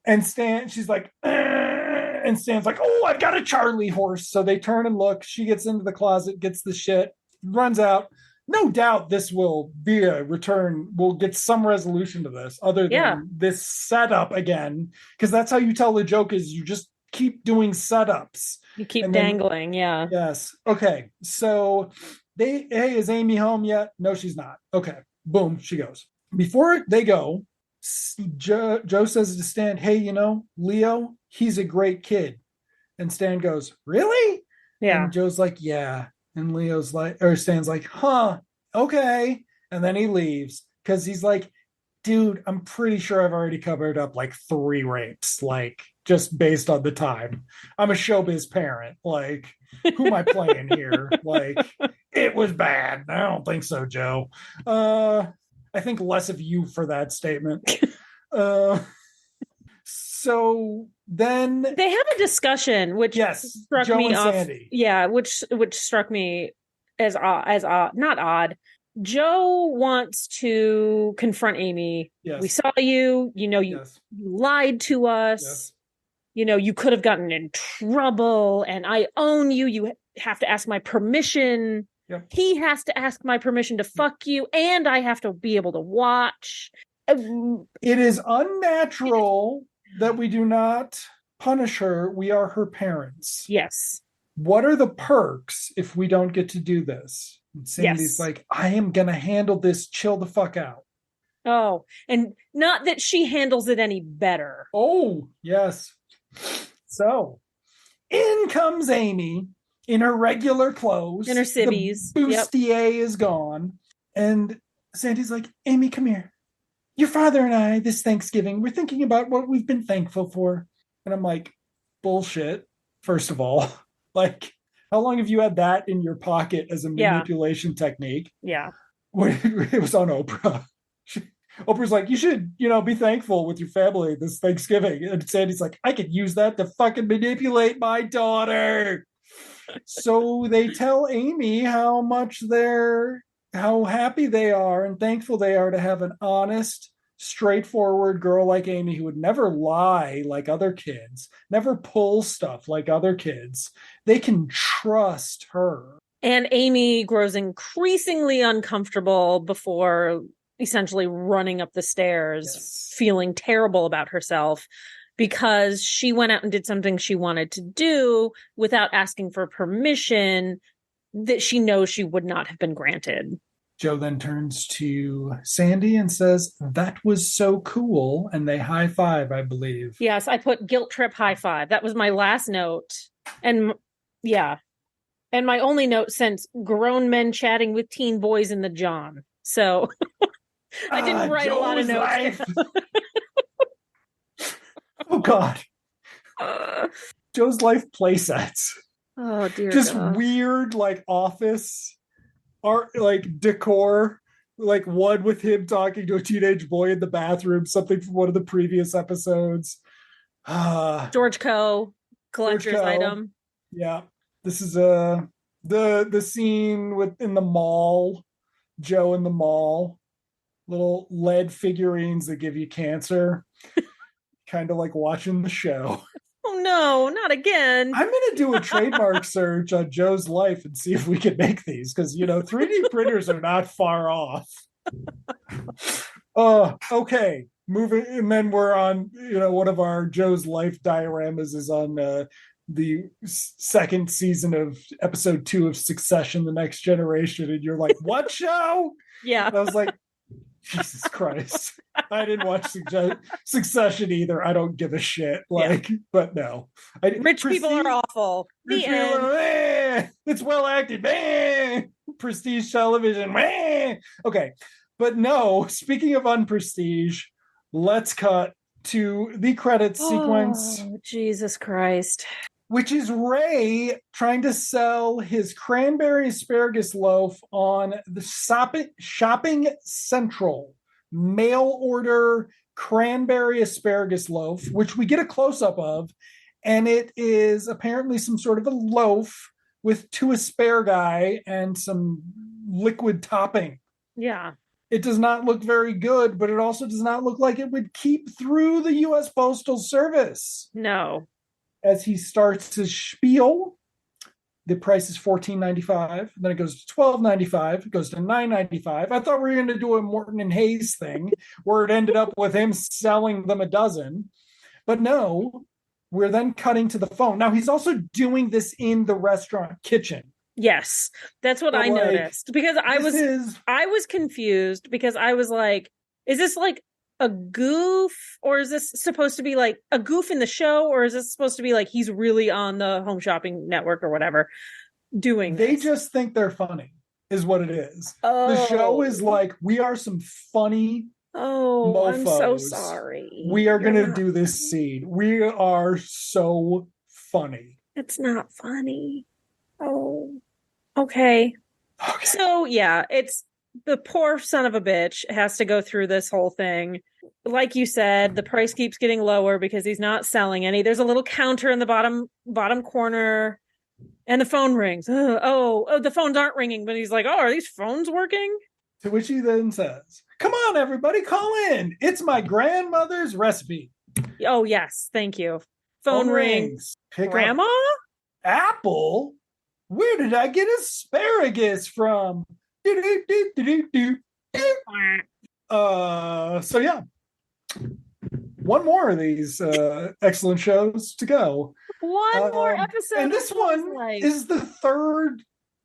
And she's like, and Stan's like, oh, I've got a Charlie horse. So they turn and look. She gets into the closet, gets the shit, runs out. No doubt this will be a return. We'll get some resolution to this other than this setup again. Because that's how you tell the joke is you just keep doing setups. You keep dangling. Yeah. Yes. Okay. So is Amy home yet? No, she's not. Okay. Boom. She goes. Before they go, Joe says to Stan, hey, Leo, he's a great kid. And Stan goes, really? Yeah. And Joe's like, yeah. And Stan's like, huh, okay. And then he leaves because he's like, dude, I'm pretty sure I've already covered up like 3 rapes, like just based on the time. I'm a showbiz parent. Like, who am I playing here? Like, it was bad. I don't think so, Joe. I think less of you for that statement. So then they have a discussion, which struck Joe me and off. Sandy. Yeah, which struck me as not odd. Joe wants to confront Amy. Yes. We saw you. You lied to us. Yes. You could have gotten in trouble, and I own you. You have to ask my permission. Yep. He has to ask my permission to fuck you, and I have to be able to watch. It is unnatural that we do not punish her. We are her parents. Yes. What are the perks if we don't get to do this? And Sandy's like, I am going to handle this. Chill the fuck out. Oh, and not that she handles it any better. Oh, yes. So in comes Amy in her regular clothes. In her civvies. The bustier is gone. And Sandy's like, Amy, come here. Your father and I, this Thanksgiving, we're thinking about what we've been thankful for. And I'm like, bullshit, first of all. Like, how long have you had that in your pocket as a manipulation technique? Yeah. It was on Oprah. Oprah's like, you should, be thankful with your family this Thanksgiving. And Sandy's like, I could use that to fucking manipulate my daughter. So they tell Amy how happy they are and thankful they are to have an honest, straightforward girl like Amy who would never lie like other kids, never pull stuff like other kids. They can trust her. And Amy grows increasingly uncomfortable before essentially running up the stairs, feeling terrible about herself because she went out and did something she wanted to do without asking for permission that she knows she would not have been granted. Joe then turns to Sandy and says, that was so cool. And they high five, I believe. Yes, I put guilt trip high five. That was my last note. And yeah. And my only note since grown men chatting with teen boys in the John. So I didn't write Joe's a lot of notes. Oh, God. Joe's Life playsets. Oh, dear Just God. Weird, like, office art, like, decor. Like, one with him talking to a teenage boy in the bathroom, something from one of the previous episodes. George Coe, collector's item. Yeah. This is the scene in the mall. Joe in the mall. Little lead figurines that give you cancer. Kind of like watching the show. Oh no, not again. I'm going to do a trademark search on Joe's Life and see if we can make these because, 3D printers are not far off. Okay. Moving, and then we're on, one of our Joe's Life dioramas is on the second season of episode 2 of Succession, The Next Generation. And you're like, what show? Yeah. And I was like, Jesus Christ. I didn't watch Succession either. I don't give a shit. But no. Rich people are awful. Rich people are, it's well acted. Prestige television. Okay. But no, speaking of unprestige, let's cut to the credits sequence. Jesus Christ. Which is Ray trying to sell his cranberry asparagus loaf on the Shopping Central mail order cranberry asparagus loaf, which we get a close-up of, and it is apparently some sort of a loaf with 2 asparagus and some liquid topping. Yeah. It does not look very good, but it also does not look like it would keep through the U.S. Postal Service. No. As he starts his spiel, the price is $14.95. Then it goes to $12.95. It goes to $9.95. I thought we were going to do a Morton and Hayes thing where it ended up with him selling them a dozen. But no, we're then cutting to the phone. Now, he's also doing this in the restaurant kitchen. Yes, that's what I noticed. Because I was confused because I was like, is this like a goof, or is this supposed to be like a goof in the show, or is this supposed to be like he's really on the Home Shopping Network or whatever doing they this? Just think they're funny is what it is. The show is like, we are some funny mofos. I'm so sorry. We are going to do this scene. We are so funny. It's not funny. Okay. So yeah, it's the poor son of a bitch has to go through this whole thing. Like you said, the price keeps getting lower because he's not selling any. There's a little counter in the bottom corner, and the phone rings. The phones aren't ringing, but he's like, are these phones working? To which he then says, come on, everybody, call in. It's my grandmother's recipe. Oh, yes. Thank you. Phone rings. Pick Grandma? Up. Apple? Where did I get asparagus from? So yeah, one more of these excellent shows to go. One more episode. And this one is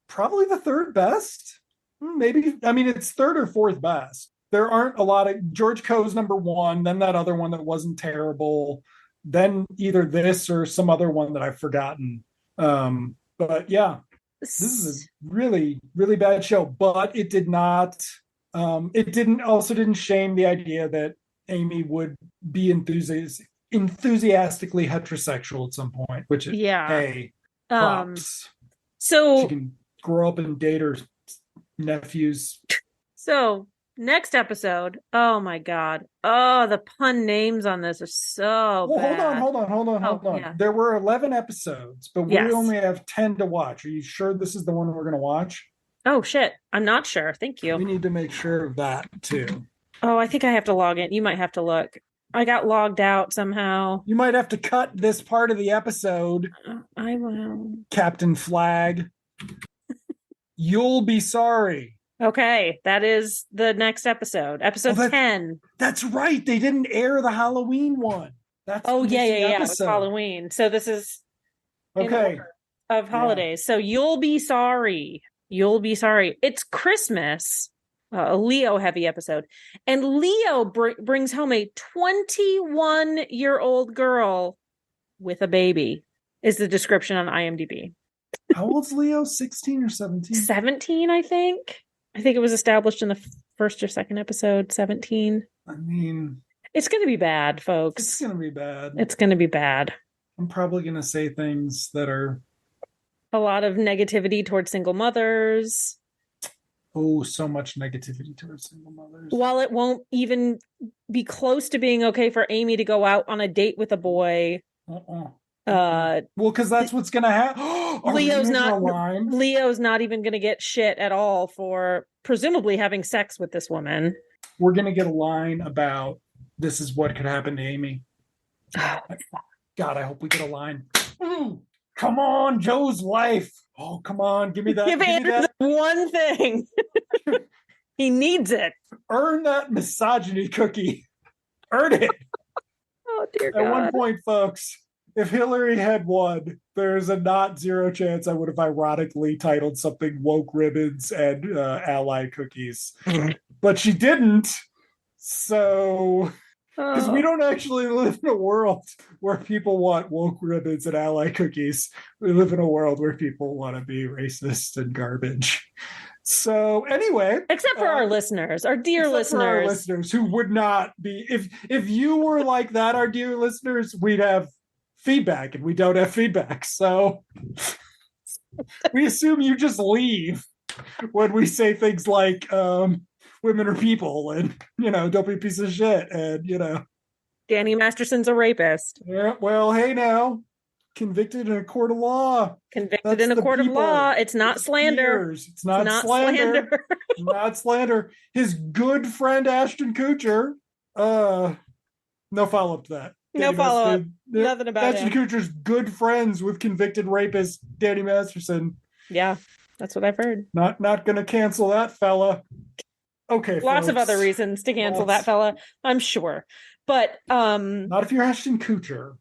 probably the third best. Maybe, I mean, it's third or fourth best. There aren't a lot of George Coe's number one, then that other one that wasn't terrible, then either this or some other one that I've forgotten. But yeah, this is a really, really bad show. But it did not. It didn't shame the idea that Amy would be enthusiastically heterosexual at some point. Which hey, props. So she can grow up and date her nephews. So next episode, oh my god, the pun names on this are so bad. Hold on. Yeah. There were 11 episodes, but we only have 10 to watch. Are you sure this is the one we're going to watch? Oh shit, I'm not sure. Thank you. We need to make sure of that too. Oh, I think I have to log in. You might have to look. I got logged out somehow. You might have to cut this part of the episode. I will. Captain Flag. You'll be sorry. Okay, that is the next episode. Episode 10. That's right. They didn't air the Halloween one. That's yeah. It's Halloween. So this is okay of holidays. Yeah. So you'll be sorry. You'll be sorry. It's Christmas. A Leo heavy episode. And Leo brings home a 21-year-old girl with a baby, is the description on IMDb. How old's Leo? 16 or 17? 17, I think. I think it was established in the first or second episode, 17. I mean... It's going to be bad, folks. It's going to be bad. It's going to be bad. I'm probably going to say things that are... A lot of negativity towards single mothers. Oh, so much negativity towards single mothers. While it won't even be close to being okay for Amy to go out on a date with a boy. Well, because that's what's going to happen. Leo's not even going to get shit at all for presumably having sex with this woman. We're going to get a line about this is what could happen to Amy. God, I hope we get a line. Come on, Joe's life. Oh, come on. Give me that. Give me that one thing. He needs it. Earn that misogyny cookie. Earn it. Oh, dear God. At one point, folks, if Hillary had won, there's a not zero chance I would have ironically titled something Woke Ribbons and Ally Cookies. But she didn't. So... Because we don't actually live in a world where people want woke ribbons and ally cookies. We live in a world where people want to be racist and garbage. So anyway, except for our listeners, our dear listeners, for our listeners who would not be. If you were like that, our dear listeners, we'd have feedback, and we don't have feedback. So we assume you just leave when we say things like. Women are people, and don't be a piece of shit, and Danny Masterson's a rapist. Yeah, well, hey now, convicted in a court of law. Convicted in a court of law. It's not slander. It's not slander. Not slander. His good friend Ashton Kutcher. No follow up to that. No follow up. Nothing about Ashton Kutcher's good friends with convicted rapist Danny Masterson. Yeah, that's what I've heard. Not gonna cancel that fella. Okay, lots of other reasons to cancel that fella, I'm sure, but not if you're Ashton Kutcher.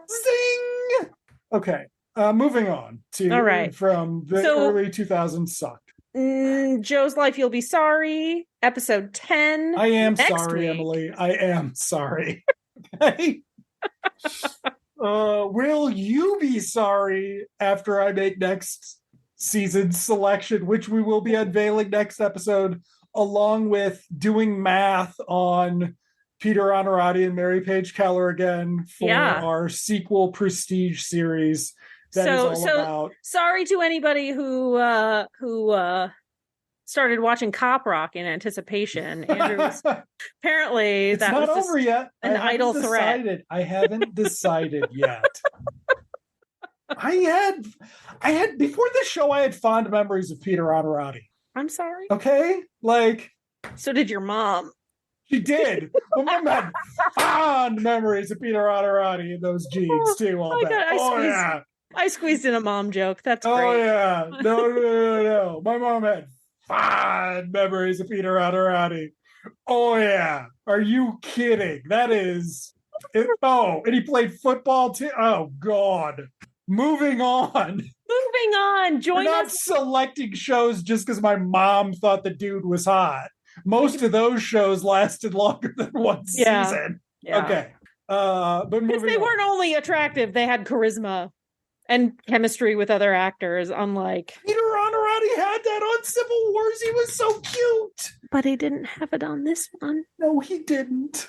Zing. Okay, moving on to all right from the early 2000s sucked. Joe's Life, You'll Be Sorry, episode 10. I am sorry, Emily. I am sorry. Okay. Will you be sorry after I make next season's selection, which we will be unveiling next episode? Along with doing math on Peter Onorati and Mary Page Keller again for our sequel Prestige series. That is all about. Sorry to anybody who started watching Cop Rock in anticipation. Andrew's apparently it's that not was over yet. An idle threat. I haven't decided yet. I had before this show. I had fond memories of Peter Onorati. I'm sorry. Okay, so did your mom. She did. My mom had fond memories of Peter Onorati and those jeans too. I squeezed in a mom joke. That's Oh great. yeah, no. My mom had fond memories of Peter Honorati. Oh yeah, are you kidding? That is. Oh, and he played football too. Oh God. Moving on. Moving on. We're Join not us. selecting shows just because my mom thought the dude was hot. Most of those shows lasted longer than one season. Yeah. Okay. But Because moving they on. weren't only attractive, they had charisma and chemistry with other actors, unlike. Peter Honorati had that on Civil Wars. He was so cute. But he didn't have it on this one. No, he didn't.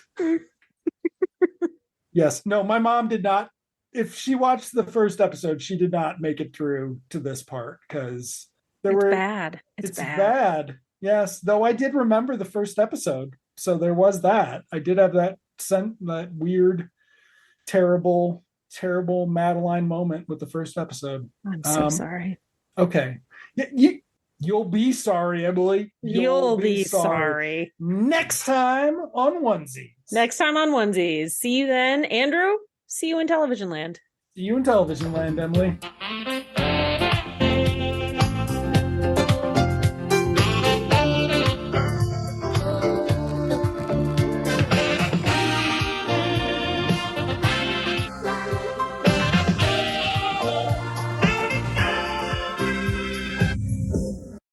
Yes. No, my mom did not. If she watched the first episode, she did not make it through to this part because It's bad. It's bad. Yes. Though I did remember the first episode. So there was that. I did have that weird, terrible Madeline moment with the first episode. I'm so sorry. Okay. You'll be sorry, Emily. You'll be sorry. Next time on Onesies. Next time on Onesies. See you then. Andrew, see you in Television Land. See you in Television Land, Emily.